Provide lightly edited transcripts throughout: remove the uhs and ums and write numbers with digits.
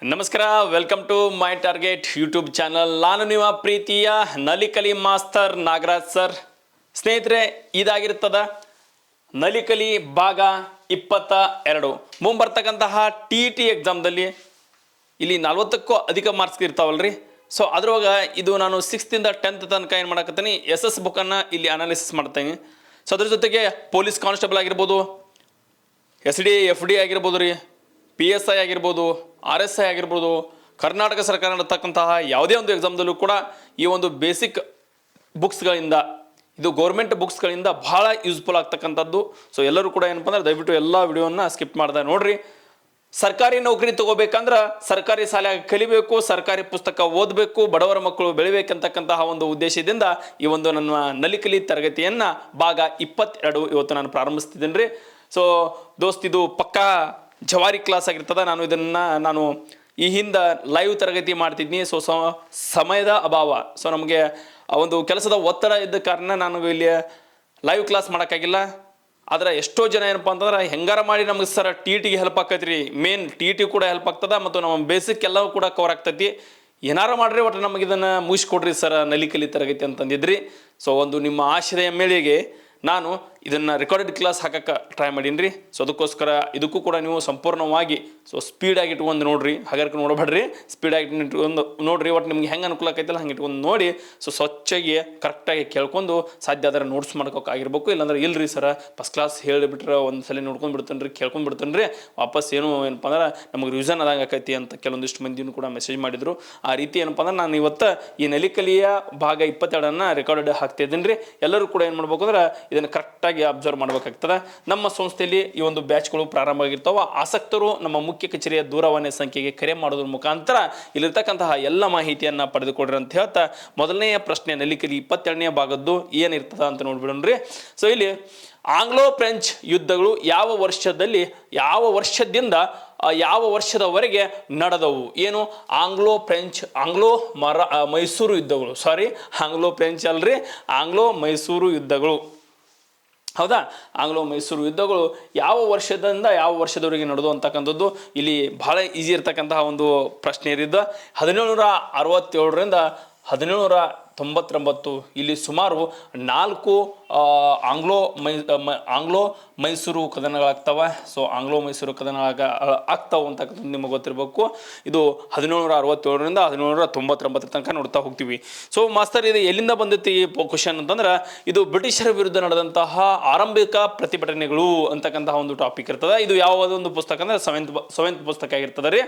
ನಮಸ್ಕಾರ, welcome to my target YouTube channel. ನಾನು ನಿಮ್ಮ ಪ್ರೀತಿಯ ನಲಿಕಲಿ ಮಾಸ್ತರ್ ನಾಗರಾಜ್ ಸರ್. ಸ್ನೇಹಿತರೆ, ಇದಾಗಿರ್ತದ ನಲಿಕಲಿ ಭಾಗ 22. ಮುಂಬರ್ತಕ್ಕಂತಹ ಟಿ ಎಕ್ಸಾಮ್ದಲ್ಲಿ ಇಲ್ಲಿ 40ಕ್ಕೂ ಅಧಿಕ ಮಾರ್ಕ್ಸ್ ಇರ್ತಾವಲ್ರಿ. ಸೊ ಅದ್ರೊಳಗೆ ಇದು ನಾನು 6th ಇಂದ 10th ತನಕ ಏನು ಮಾಡಕತ್ತೀನಿ, SS ಬುಕ್ಕನ್ನು ಇಲ್ಲಿ ಅನಾಲಿಸಿಸ್ ಮಾಡ್ತೀನಿ. ಸೊ ಅದ್ರ ಜೊತೆಗೆ ಪೊಲೀಸ್ ಕಾನ್ಸ್ಟೇಬಲ್ ಆಗಿರ್ಬೋದು, SD FD ಆಗಿರ್ಬೋದು ರೀ, PSI ಆಗಿರ್ಬೋದು, RSI ಆಗಿರ್ಬೋದು, ಕರ್ನಾಟಕ ಸರ್ಕಾರ ನಡೆತಕ್ಕಂತಹ ಯಾವುದೇ ಒಂದು ಎಕ್ಸಾಮ್ದಲ್ಲೂ ಕೂಡ ಈ ಒಂದು ಬೇಸಿಕ್ ಬುಕ್ಸ್ಗಳಿಂದ, ಇದು ಗೌರ್ಮೆಂಟ್ ಬುಕ್ಸ್ಗಳಿಂದ ಭಾಳ ಯೂಸ್ಫುಲ್ ಆಗ್ತಕ್ಕಂಥದ್ದು. ಸೊ ಎಲ್ಲರೂ ಕೂಡ ಏನಪ್ಪ ಅಂದ್ರೆ ದಯವಿಟ್ಟು ಎಲ್ಲ ವಿಡಿಯೋನ ಸ್ಕಿಪ್ ಮಾಡ್ದೆ ನೋಡ್ರಿ. ಸರ್ಕಾರಿ ನೌಕರಿ ತಗೋಬೇಕಂದ್ರೆ ಸರ್ಕಾರಿ ಶಾಲೆಯಾಗ ಕಲಿಬೇಕು, ಸರ್ಕಾರಿ ಪುಸ್ತಕ ಓದಬೇಕು, ಬಡವರ ಮಕ್ಕಳು ಬೆಳಿಬೇಕಂತಕ್ಕಂತಹ ಒಂದು ಉದ್ದೇಶದಿಂದ ಈ ಒಂದು ನನ್ನ ನಲಿಕಲಿ ತರಗತಿಯನ್ನು ಭಾಗ 22 ಇವತ್ತು ನಾನು ಪ್ರಾರಂಭಿಸ್ತಿದ್ದೀನಿ ರೀ. ಸೊ ದೋಸ್ತ್, ಇದು ಪಕ್ಕಾ ಜವಾರಿ ಕ್ಲಾಸ್ ಆಗಿರ್ತದೆ. ನಾನು ಈ ಹಿಂದೆ ಲೈವ್ ತರಗತಿ ಮಾಡ್ತಿದ್ನಿ. ಸೊ ಸಮಯದ ಅಭಾವ, ಸೊ ನಮಗೆ ಒಂದು ಕೆಲಸದ ಒತ್ತಡ ಇದ್ದ ಕಾರಣ ನಾನು ಇಲ್ಲಿ ಲೈವ್ ಕ್ಲಾಸ್ ಮಾಡೋಕ್ಕಾಗಿಲ್ಲ. ಆದರೆ ಎಷ್ಟೋ ಜನ ಏನಪ್ಪ ಅಂತಂದ್ರೆ ಹೆಂಗಾರ ಮಾಡಿ ನಮಗೆ ಸರ್ ಟಿಗೆ ಹೆಲ್ಪ್ ಆಕೈತಿ ರೀ, ಮೇನ್ ಟಿ ಕೂಡ ಹೆಲ್ಪ್ ಆಗ್ತದೆ ಮತ್ತು ನಮ್ಮ ಬೇಸಿಕ್ ಎಲ್ಲವೂ ಕೂಡ ಕವರ್ ಆಗ್ತೈತಿ, ಏನಾರು ಮಾಡ್ರಿ ಒಟ್ಟು ನಮಗೆ ಇದನ್ನು ಮುಗಿಸ್ಕೊಡ್ರಿ ಸರ್ ನಲಿಕಲಿ ತರಗತಿ ಅಂತಂದಿದ್ರಿ. ಸೊ ಒಂದು ನಿಮ್ಮ ಆಶ್ರಯ ಮೇಳೆಗೆ ನಾನು ಇದನ್ನು ರೆಕಾರ್ಡೆಡ್ ಕ್ಲಾಸ್ ಹಾಕಕ್ಕೆ ಟ್ರೈ ಮಾಡೀನಿ ರೀ. ಸೊ ಅದಕ್ಕೋಸ್ಕರ ಇದಕ್ಕೂ ಕೂಡ ನೀವು ಸಂಪೂರ್ಣವಾಗಿ ಸ್ಪೀಡಾಗಿ ಇಟ್ಕೊಂಡು ನೋಡ್ರಿ, ಹಾಗಾದ್ರೆ ನೋಡಬೇಡ್ರಿ, ಸ್ಪೀಡಾಗಿ ಇಟ್ಕೊಂಡು ನೋಡ್ರಿ. ಒಟ್ಟು ನಿಮ್ಗೆ ಹೆಂಗೆ ಅನುಕೂಲ ಆಕೈತಲ್ಲ ಹಂಗೆ ಇಟ್ಕೊಂಡು ನೋಡಿ. ಸೊ ಸ್ವಚ್ಛಾಗಿ ಕರೆಕ್ಟಾಗಿ ಕೇಳ್ಕೊಂಡು ಸಾಧ್ಯ ಆದರೆ ನೋಟ್ಸ್ ಮಾಡ್ಕೋಕ್ಕಾಗಿರ್ಬೇಕು. ಇಲ್ಲಾಂದ್ರೆ ಇಲ್ರಿ ಸರ ಫಸ್ಟ್ ಕ್ಲಾಸ್ ಹೇಳಿಬಿಟ್ರೆ ಒಂದು ಸಲ ನೋಡ್ಕೊಂಡು ಬಿಡ್ತೇನೆ ರೀ, ಕೇಳ್ಕೊಂಡು ಬಿಡ್ತೇನೆ ರೀ, ವಾಪಸ್ ಏನಪ್ಪ ಅಂದ್ರೆ ನಮಗೆ ರಿವಿಷನ್ ಆದಂಗೆ ಆಕೈತಿ ಅಂತ ಕೆಲವೊಂದಿಷ್ಟು ಮಂದಿನೂ ಕೂಡ ಮೆಸೇಜ್ ಮಾಡಿದ್ರು. ಆ ರೀತಿ ಏನಪ್ಪ ಅಂದ್ರೆ ನಾನು ಇವತ್ತು ಈ ನಲಿಕಲಿಯ ಭಾಗ 22 ರೆಕಾರ್ಡೆಡ್ ಹಾಕ್ತಿದ್ದೀನಿ ರೀ. ಎಲ್ಲರೂ ಕೂಡ ಏನು ಮಾಡ್ಬೇಕು ಅಂದ್ರೆ ಇದನ್ನು ಕರೆಕ್ಟಾಗಿ ಅಬ್ಸರ್ವ್ ಮಾಡಬೇಕಾಗ್ತದೆ. ನಮ್ಮ ಸಂಸ್ಥೆಯಲ್ಲಿ ಈ ಒಂದು ಬ್ಯಾಚ್ಗಳು ಪ್ರಾರಂಭ ಆಗಿರ್ತಾವೆ. ಆಸಕ್ತರು ನಮ್ಮ ಮುಖ್ಯ ಕಚೇರಿಯ ದೂರವಾಣಿ ಸಂಖ್ಯೆಗೆ ಕರೆ ಮಾಡೋದ್ರ ಮುಖಾಂತರ ಇಲ್ಲಿರ್ತಕ್ಕಂತಹ ಎಲ್ಲ ಮಾಹಿತಿಯನ್ನು ಪಡೆದುಕೊಡ್ರಿ ಅಂತ ಹೇಳ್ತಾ, ಮೊದಲನೆಯ ಪ್ರಶ್ನೆ ನಲಿಕಲಿ 22ನೇ ಭಾಗದ್ದು ಏನಿರ್ತದ ಅಂತ ನೋಡ್ಬಿಡೋಣ್ರಿ. ಸೊ ಇಲ್ಲಿ ಆಂಗ್ಲೋ ಫ್ರೆಂಚ್ ಯುದ್ಧಗಳು ಯಾವ ವರ್ಷದಿಂದ ಯಾವ ವರ್ಷದವರೆಗೆ ನಡೆದವು? ಏನು ಮೈಸೂರು ಯುದ್ಧಗಳು, ಆಂಗ್ಲೋ ಫ್ರೆಂಚ್ ಅಲ್ರಿ, ಆಂಗ್ಲೋ ಮೈಸೂರು ಯುದ್ಧಗಳು. ಹೌದಾ, ಆಂಗ್ಲೋ ಮೈಸೂರು ಯುದ್ಧಗಳು ಯಾವ ವರ್ಷದಿಂದ ಯಾವ ವರ್ಷದವರೆಗೆ ನಡೆದು ಅಂತಕ್ಕಂಥದ್ದು ಇಲ್ಲಿ ಬಹಳ ಈಸಿ ಇರ್ತಕ್ಕಂತಹ ಒಂದು ಪ್ರಶ್ನೆ ಇರಿದ್ದು. 1767ರಿಂದ 1799 ಇಲ್ಲಿ ಸುಮಾರು 4 ಆಂಗ್ಲೋ ಮೈಸೂರು ಕದನಗಳಾಗ್ತವೆ. ಸೊ ಆಂಗ್ಲೋ ಮೈಸೂರು ಆಗ್ತಾವೆ ಅಂತಕ್ಕಂಥದ್ದು ನಿಮಗೆ ಗೊತ್ತಿರಬೇಕು. ಇದು 1767ರಿಂದ 1799 ತನಕ ನೋಡ್ತಾ ಹೋಗ್ತೀವಿ. ಸೊ ಮಾಸ್ತರ್, ಇದು ಎಲ್ಲಿಂದ ಬಂದೈತಿ ಕ್ವಶನ್ ಅಂತಂದ್ರೆ, ಇದು ಬ್ರಿಟಿಷರ ವಿರುದ್ಧ ನಡೆದಂತಹ ಆರಂಭಿಕ ಪ್ರತಿಭಟನೆಗಳು ಅಂತಕ್ಕಂತಹ ಒಂದು ಟಾಪಿಕ್ ಇರ್ತದೆ. ಇದು ಯಾವುದೊಂದು ಪುಸ್ತಕ ಅಂದ್ರೆ ಸೆವೆಂತ್ ಪುಸ್ತಕ ಆಗಿರ್ತದೆ ರೀ.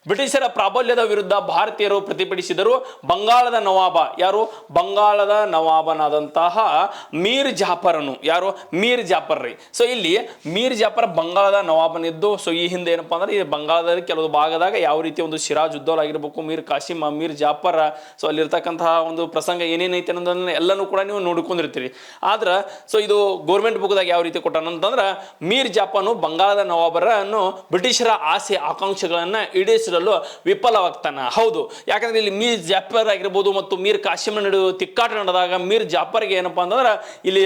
ಬ್ರಿಟಿಷರ ಪ್ರಾಬಲ್ಯದ ವಿರುದ್ಧ ಭಾರತೀಯರು ಪ್ರತಿಭಟಿಸಿದರು. ಬಂಗಾಳದ ನವಾಬ ಯಾರು? ಬಂಗಾಳದ ನವಾಬನಾದಂತಹ ಮೀರ್ ಜಾಫರನು. ಯಾರು? ಮೀರ್ ಜಾಫರ್ ರೀ. ಸೊ ಇಲ್ಲಿ ಮೀರ್ ಜಾಫರ್ ಬಂಗಾಳದ ನವಾಬನಿದ್ದು. ಸೊ ಈ ಹಿಂದೆ ಏನಪ್ಪಾ ಅಂದ್ರೆ ಈ ಬಂಗಾಳದಲ್ಲಿ ಕೆಲವು ಭಾಗದಾಗ ಯಾವ ರೀತಿ ಒಂದು ಸಿರಾಜ್ ಉದ್ದೌಲ್ ಆಗಿರ್ಬೇಕು, ಮೀರ್ ಕಾಸಿಮ್, ಮೀರ್ ಜಾಫರ್, ಸೊ ಅಲ್ಲಿರ್ತಕ್ಕಂತಹ ಒಂದು ಪ್ರಸಂಗ ಏನೇನೈತೆ ಅನ್ನೋದನ್ನ ಎಲ್ಲನೂ ಕೂಡ ನೀವು ನೋಡ್ಕೊಂಡಿರ್ತೀರಿ. ಆದ್ರೆ ಸೊ ಇದು ಗೌರ್ಮೆಂಟ್ ಬುಕ್ದಾಗ ಯಾವ ರೀತಿ ಕೊಟ್ಟಾನಂತಂದ್ರೆ, ಮೀರ್ ಜಾಫರ್ನು ಬಂಗಾಳದ ನವಾಬರನ್ನು ಬ್ರಿಟಿಷರ ಆಸೆ ಆಕಾಂಕ್ಷೆಗಳನ್ನ ಈಡೇರಿಸ ವಿಫಲವಾಗ್ತಾನ. ಹೌದು, ಯಾಕಂದ್ರೆ ಇಲ್ಲಿ ಮೀರ್ ಜಾಫರ್ ಆಗಿರ್ಬೋದು ಮತ್ತು ಮೀರ್ ಕಾಸಿಮ್ ನಡುವೆ ತಿಕ್ಕಾಟ ನಡೆದಾಗ ಮೀರ್ ಜಾಫರ್ಗೆ ಏನಪ್ಪಾ ಅಂತಂದ್ರೆ ಇಲ್ಲಿ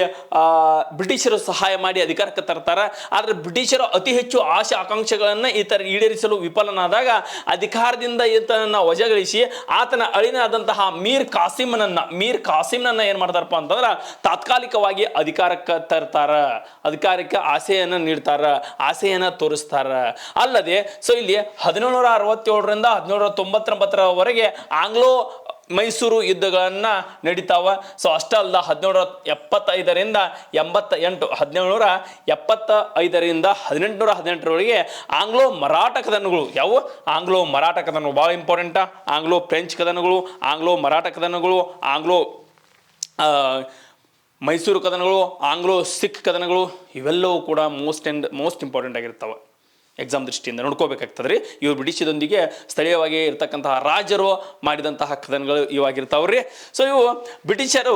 ಬ್ರಿಟಿಷರು ಸಹಾಯ ಮಾಡಿ ಅಧಿಕಾರಕ್ಕೆ ತರ್ತಾರ. ಆದ್ರೆ ಬ್ರಿಟಿಷರು ಅತಿ ಹೆಚ್ಚು ಆಸೆ ಆಕಾಂಕ್ಷೆಗಳನ್ನ ಈಡೇರಿಸಲು ವಿಫಲನಾದಾಗ ಅಧಿಕಾರದಿಂದ ಈತನನ್ನ ವಜಾಗೊಳಿಸಿ ಆತನ ಅಳಿನಾದಂತಹ ಮೀರ್ ಕಾಸಿಮ್ನನ್ನ ಏನ್ ಮಾಡ್ತಾರಪ್ಪ ಅಂತಂದ್ರ ತಾತ್ಕಾಲಿಕವಾಗಿ ಅಧಿಕಾರಕ್ಕೆ ತರ್ತಾರ, ಅಧಿಕಾರಕ್ಕೆ ಆಸೆಯನ್ನ ನೀಡ್ತಾರ, ಆಸೆಯನ್ನ ತೋರಿಸ್ತಾರ. ಅಲ್ಲದೆ ಸೊ ಇಲ್ಲಿ 1767ರಿಂದ 1799ರವರೆಗೆ ಆಂಗ್ಲೋ ಮೈಸೂರು ಯುದ್ಧಗಳನ್ನ ನಡೀತಾವ. ಸೊ ಅಷ್ಟೇ ಅಲ್ಲ, 1775ರಿಂದ 88, 1775ರಿಂದ 1818ರವರೆಗೆ ಆಂಗ್ಲೋ ಮರಾಠ ಕದನಗಳು. ಯಾವ? ಆಂಗ್ಲೋ ಮರಾಠ ಕದನಗಳು ಭಾಳ ಇಂಪಾರ್ಟೆಂಟ್. ಆಂಗ್ಲೋ ಫ್ರೆಂಚ್ ಕದನಗಳು, ಆಂಗ್ಲೋ ಮರಾಠ ಕದನಗಳು, ಆಂಗ್ಲೋ ಮೈಸೂರು ಕದನಗಳು, ಆಂಗ್ಲೋ ಸಿಖ್ ಕದನಗಳು, ಇವೆಲ್ಲವೂ ಕೂಡ ಮೋಸ್ಟ್ ಇಂಪಾರ್ಟೆಂಟ್ ಆಗಿರ್ತಾವೆ. ಎಕ್ಸಾಮ್ ದೃಷ್ಟಿಯಿಂದ ನೋಡ್ಕೋಬೇಕಾಗ್ತದೆ ರೀ. ಇವರು ಬ್ರಿಟಿಷರೊಂದಿಗೆ ಸ್ಥಳೀಯವಾಗಿ ಇರ್ತಕ್ಕಂತಹ ರಾಜರು ಮಾಡಿದಂತಹ ಕದನಗಳು ಇವಾಗಿರ್ತಾವ್ರಿ. ಸೊ ಇವು ಬ್ರಿಟಿಷರು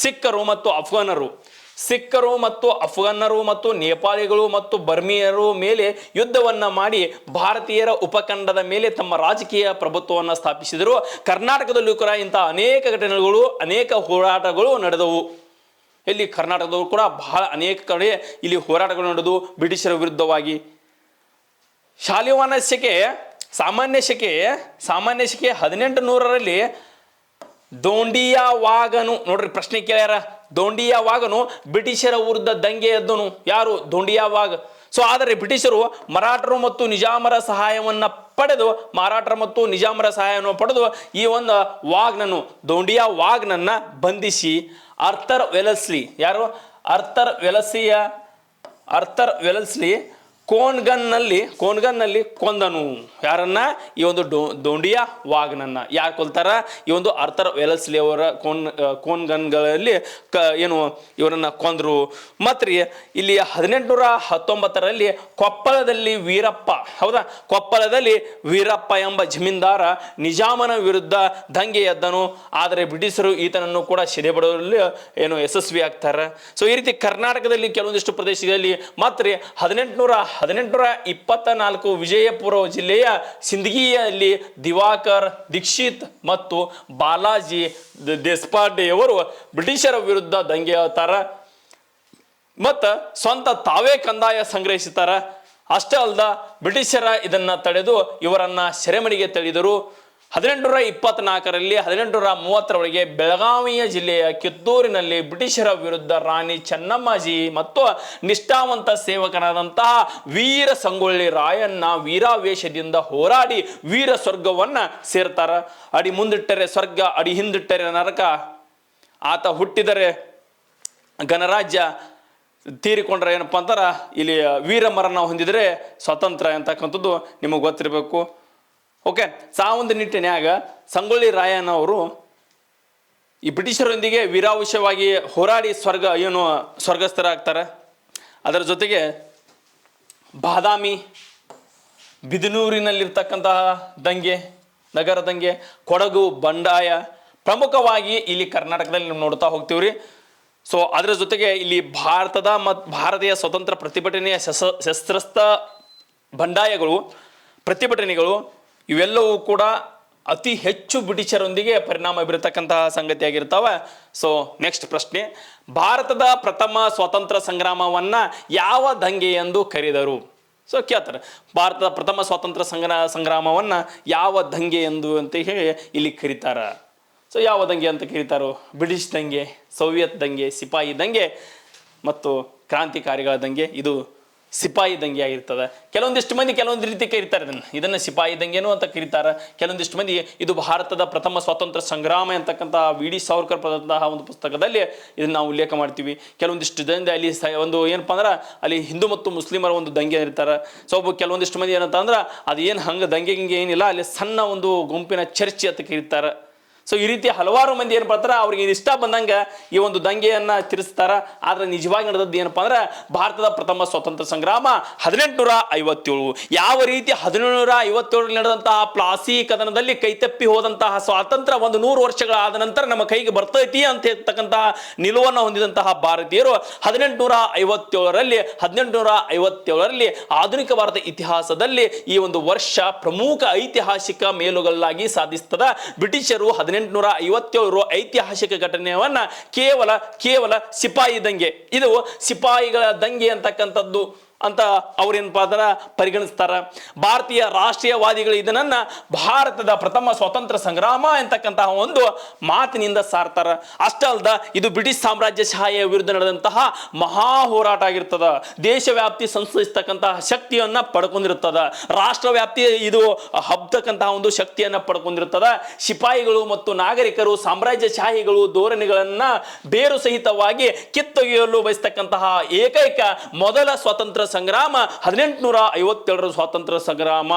ಸಿಖ್ಖರು ಮತ್ತು ಅಫ್ಘಾನರು ಮತ್ತು ನೇಪಾಳಿಗಳು ಮತ್ತು ಬರ್ಮಿಯರು ಮೇಲೆ ಯುದ್ಧವನ್ನ ಮಾಡಿ ಭಾರತೀಯರ ಉಪಖಂಡದ ಮೇಲೆ ತಮ್ಮ ರಾಜಕೀಯ ಪ್ರಭುತ್ವವನ್ನು ಸ್ಥಾಪಿಸಿದರು. ಕರ್ನಾಟಕದಲ್ಲೂ ಕೂಡ ಇಂತಹ ಅನೇಕ ಘಟನೆಗಳು, ಅನೇಕ ಹೋರಾಟಗಳು ನಡೆದವು. ಇಲ್ಲಿ ಕರ್ನಾಟಕದಲ್ಲೂ ಕೂಡ ಬಹಳ ಅನೇಕ ಕಡೆ ಇಲ್ಲಿ ಹೋರಾಟಗಳು ನಡೆದು ಬ್ರಿಟಿಷರ ವಿರುದ್ಧವಾಗಿ. ಶಾಲಿವಾನಸ್ಯಕ್ಕೆ ಸಾಮಾನ್ಯ ಶಕೆ 1800ರಲ್ಲಿ ದೋಂಡಿಯಾವಾಗನು, ನೋಡ್ರಿ ಪ್ರಶ್ನೆ ಕೇಳ್ಯಾರ, ದೋಂಡಿಯಾವಾಗನು ಬ್ರಿಟಿಷರ ವಿರುದ್ಧ ದಂಗೆ ಎದ್ದನು. ಯಾರು? ದೋಂಡಿಯಾವಾಗ್. ಸೊ ಆದರೆ ಬ್ರಿಟಿಷರು ಮರಾಠರು ಮತ್ತು ನಿಜಾಮರ ಸಹಾಯವನ್ನು ಪಡೆದು ಈ ಒಂದು ದೋಂಡಿಯಾ ವಾಗ್ನನ್ನ ಬಂಧಿಸಿ ಆರ್ಥರ್ ವೆಲಸ್ಲಿ ಕೋನ್ಗನ್ನಲ್ಲಿ ಕೊಂದನು. ಯಾರನ್ನ? ಈ ಒಂದು ದೋಂಡಿಯಾ ವಾಗ್ನನ್ನ. ಯಾರು ಕೊಲ್ತಾರ? ಈ ಒಂದು ಆರ್ಥರ್ ವೆಲಸ್ಲಿ ಅವರ ಕೋನ್ಗನ್ಗಳಲ್ಲಿ ಇವರನ್ನ ಕೊಂದ್ರು. ಮತ್ತು ಇಲ್ಲಿ 1819ರಲ್ಲಿ ಕೊಪ್ಪಳದಲ್ಲಿ ವೀರಪ್ಪ ಎಂಬ ಜಮೀನ್ದಾರ ನಿಜಾಮನ ವಿರುದ್ಧ ದಂಗೆ ಎದ್ದನು. ಆದರೆ ಬ್ರಿಟಿಷರು ಈತನನ್ನು ಕೂಡ ಸೆರೆಹಿಡಿಯುವಲ್ಲಿ ಯಶಸ್ವಿ ಆಗ್ತಾರೆ. ಸೊ ಈ ರೀತಿ ಕರ್ನಾಟಕದಲ್ಲಿ ಕೆಲವೊಂದಿಷ್ಟು ಪ್ರದೇಶಗಳಲ್ಲಿ ಮತ್ತು 1824 ವಿಜಯಪುರ ಜಿಲ್ಲೆಯ ಸಿಂದಗಿಯಲ್ಲಿ ದಿವಾಕರ್ ದೀಕ್ಷಿತ್ ಮತ್ತು ಬಾಲಾಜಿ ದೇಶಪಾಂಡೆಯವರು ಬ್ರಿಟಿಷರ ವಿರುದ್ಧ ದಂಗೆ ಏಳ್ತಾರ ಮತ್ತು ಸ್ವಂತ ತಾವೇ ಕಂದಾಯ ಸಂಗ್ರಹಿಸುತ್ತಾರ. ಅಷ್ಟೇ ಅಲ್ಲದ ಬ್ರಿಟಿಷರ ಇದನ್ನ ತಡೆದು ಇವರನ್ನ ಸೆರೆಮನೆಗೆ ತಳ್ಳಿದರು. 1824ರಲ್ಲಿ 1830ರವರೆಗೆ ಬೆಳಗಾವಿಯ ಜಿಲ್ಲೆಯ ಕಿತ್ತೂರಿನಲ್ಲಿ ಬ್ರಿಟಿಷರ ವಿರುದ್ಧ ರಾಣಿ ಚೆನ್ನಮ್ಮಾಜಿ ಮತ್ತು ನಿಷ್ಠಾವಂತ ಸೇವಕನಾದಂತಹ ವೀರ ಸಂಗೊಳ್ಳಿ ರಾಯಣ್ಣ ವೀರಾವೇಶದಿಂದ ಹೋರಾಡಿ ವೀರ ಸ್ವರ್ಗವನ್ನ ಸೇರ್ತಾರ. ಅಡಿ ಮುಂದಿಟ್ಟರೆ ಸ್ವರ್ಗ, ಅಡಿ ಹಿಂದಿಟ್ಟರೆ ನರಕ. ಆತ ಹುಟ್ಟಿದರೆ ಗಣರಾಜ್ಯ, ತೀರಿಕೊಂಡ್ರೆ ಏನಪ್ಪ ಅಂತಾರ ಇಲ್ಲಿ ವೀರಮರಣ ಹೊಂದಿದರೆ ಸ್ವಾತಂತ್ರ್ಯ ಅಂತಕ್ಕಂಥದ್ದು ನಿಮಗೆ ಗೊತ್ತಿರಬೇಕು. ಓಕೆ, ಸಾವೊಂದು ನಿಟ್ಟಿನ್ಯಾಗ ಸಂಗೊಳ್ಳಿ ರಾಯಣ್ಣ ಅವರು ಈ ಬ್ರಿಟಿಷರೊಂದಿಗೆ ವೀರಾವೇಶವಾಗಿ ಹೋರಾಡಿ ಸ್ವರ್ಗಸ್ಥರಾಗ್ತಾರೆ. ಅದರ ಜೊತೆಗೆ ಬಾದಾಮಿ, ಬಿದನೂರಿನಲ್ಲಿರ್ತಕ್ಕಂತಹ ನಗರ ದಂಗೆ, ಕೊಡಗು, ಬಂಡಾಯ ಪ್ರಮುಖವಾಗಿ ಇಲ್ಲಿ ಕರ್ನಾಟಕದಲ್ಲಿ ನಾವು ನೋಡ್ತಾ ಹೋಗ್ತೀವ್ರಿ. ಸೊ ಅದರ ಜೊತೆಗೆ ಇಲ್ಲಿ ಭಾರತೀಯ ಸ್ವತಂತ್ರ ಪ್ರತಿಭಟನೆಯ ಶಸ್ತ್ರಸ್ತ್ರ ಬಂಡಾಯಗಳು, ಪ್ರತಿಭಟನೆಗಳು ಇವೆಲ್ಲವೂ ಕೂಡ ಅತಿ ಹೆಚ್ಚು ಬ್ರಿಟಿಷರೊಂದಿಗೆ ಪರಿಣಾಮ ಬೀರತಕ್ಕಂತಹ ಸಂಗತಿಯಾಗಿರ್ತಾವೆ. ಸೊ ನೆಕ್ಸ್ಟ್ ಪ್ರಶ್ನೆ, ಭಾರತದ ಪ್ರಥಮ ಸ್ವಾತಂತ್ರ್ಯ ಸಂಗ್ರಾಮವನ್ನ ಯಾವ ದಂಗೆ ಎಂದು ಕರೆದರು? ಸೊ ಕೇಳ್ತಾರೆ, ಭಾರತದ ಪ್ರಥಮ ಸ್ವಾತಂತ್ರ್ಯ ಸಂಗ್ರಾಮವನ್ನ ಯಾವ ದಂಗೆ ಎಂದು ಅಂತ ಹೇಳಿ ಇಲ್ಲಿ ಕರೀತಾರ. ಸೊ ಯಾವ ದಂಗೆ ಅಂತ ಕರೀತಾರೋ? ಬ್ರಿಟಿಷ್ ದಂಗೆ, ಸೋವಿಯತ್ ದಂಗೆ, ಸಿಪಾಯಿ ದಂಗೆ ಮತ್ತು ಕ್ರಾಂತಿಕಾರಿಗಳ ದಂಗೆ. ಇದು ಸಿಪಾಯಿ ದಂಗೆ ಆಗಿರ್ತದೆ. ಕೆಲವೊಂದಿಷ್ಟು ಮಂದಿ ಕೆಲವೊಂದು ರೀತಿ ಕರೀತಾರೆ ಇದನ್ನು ಸಿಪಾಯಿ ದಂಗೆನೂ ಅಂತ ಕರೀತಾರೆ. ಕೆಲವೊಂದಿಷ್ಟು ಮಂದಿ ಇದು ಭಾರತದ ಪ್ರಥಮ ಸ್ವಾತಂತ್ರ್ಯ ಸಂಗ್ರಾಮ ಅಂತಕ್ಕಂತಹ ವಿ.ಡಿ. ಸಾವರ್ಕರ್ ಬರೆದಂತಹ ಒಂದು ಪುಸ್ತಕದಲ್ಲಿ ಇದನ್ನು ನಾವು ಉಲ್ಲೇಖ ಮಾಡ್ತೀವಿ. ಕೆಲವೊಂದಿಷ್ಟು ಜನದಿಂದ ಅಲ್ಲಿ ಒಂದು ಏನಪ್ಪ ಅಂದ್ರೆ ಅಲ್ಲಿ ಹಿಂದೂ ಮತ್ತು ಮುಸ್ಲಿಮರ ಒಂದು ದಂಗೆ ಇರ್ತಾರೆ. ಸೊ ಕೆಲವೊಂದಿಷ್ಟು ಮಂದಿ ಏನಂತ ಅಂದ್ರೆ ಅದು ಏನು ಹಂಗೆ ದಂಗೆ ಏನಿಲ್ಲ, ಅಲ್ಲಿ ಸಣ್ಣ ಒಂದು ಗುಂಪಿನ ಚರ್ಚೆ ಅಂತ ಕರೀತಾರೆ. ಸೊ ಈ ರೀತಿ ಹಲವಾರು ಮಂದಿ ಏನು ಬರ್ತಾರೆ, ಅವ್ರಿಗೆ ಇಷ್ಟ ಬಂದಂಗೆ ಈ ಒಂದು ದಂಗೆಯನ್ನು ತಿರ್ಸ್ತಾರ. ಆದರೆ ನಿಜವಾಗಿ ನಡೆದದ್ದು ಏನಪ್ಪ ಅಂದ್ರೆ ಭಾರತದ ಪ್ರಥಮ ಸ್ವಾತಂತ್ರ್ಯ ಸಂಗ್ರಾಮ 1857. ಯಾವ ರೀತಿ 1857 ನಡೆದಂತಹ ಪ್ಲಾಸಿ ಕದನದಲ್ಲಿ ಕೈತಪ್ಪಿ ಹೋದಂತಹ ಸ್ವಾತಂತ್ರ್ಯ 100 ವರ್ಷಗಳಾದ ನಂತರ ನಮ್ಮ ಕೈಗೆ ಬರ್ತೈತಿ ಅಂತ ಹೇಳ್ತಕ್ಕಂತಹ ನಿಲುವನ್ನು ಹೊಂದಿದಂತಹ ಭಾರತೀಯರು 1857ರಲ್ಲಿ ಆಧುನಿಕ ಭಾರತ ಇತಿಹಾಸದಲ್ಲಿ ಈ ಒಂದು ವರ್ಷ ಪ್ರಮುಖ ಐತಿಹಾಸಿಕ ಮೇಲುಗಲ್ಲಾಗಿ ಸಾಧಿಸ್ತದ. ಬ್ರಿಟಿಷರು 1857 ಐತಿಹಾಸಿಕ ಘಟನೆಯನ್ನ ಕೇವಲ ಸಿಪಾಯಿ ದಂಗೆ, ಇದು ಸಿಪಾಯಿಗಳ ದಂಗೆ ಅಂತಕ್ಕಂಥದ್ದು ಅಂತ ಅವ್ರೇನಪ್ಪ ಅಂದ್ರೆ ಪರಿಗಣಿಸ್ತಾರ. ಭಾರತೀಯ ರಾಷ್ಟ್ರೀಯವಾದಿಗಳು ಇದನ್ನ ಭಾರತದ ಪ್ರಥಮ ಸ್ವಾತಂತ್ರ್ಯ ಸಂಗ್ರಾಮ ಅಂತಕ್ಕಂತಹ ಒಂದು ಮಾತಿನಿಂದ ಸಾರ್ತಾರ. ಅಷ್ಟೇ ಅಲ್ದ ಇದು ಬ್ರಿಟಿಷ್ ಸಾಮ್ರಾಜ್ಯಶಾಹಿಯ ವಿರುದ್ಧ ನಡೆದಂತಹ ಮಹಾ ಹೋರಾಟ ಆಗಿರ್ತದ. ದೇಶವ್ಯಾಪ್ತಿ ಸಂಸ್ಥಿಸ್ತಕ್ಕಂತಹ ಶಕ್ತಿಯನ್ನ ಪಡ್ಕೊಂಡಿರ್ತದ. ರಾಷ್ಟ್ರವ್ಯಾಪ್ತಿ ಇದು ಹಬ್ತಕ್ಕಂತಹ ಒಂದು ಶಕ್ತಿಯನ್ನ ಪಡ್ಕೊಂಡಿರ್ತದ. ಸಿಪಾಯಿಗಳು ಮತ್ತು ನಾಗರಿಕರು ಸಾಮ್ರಾಜ್ಯಶಾಹಿಗಳು ಧೋರಣೆಗಳನ್ನ ಬೇರು ಸಹಿತವಾಗಿ ಕಿತ್ತೊಗೆಯಲು ಬಯಸ್ತಕ್ಕಂತಹ ಏಕೈಕ ಮೊದಲ ಸ್ವಾತಂತ್ರ್ಯ ಸಂಗ್ರಾಮ 1857 ಸ್ವಾತಂತ್ರ್ಯ ಸಂಗ್ರಾಮ.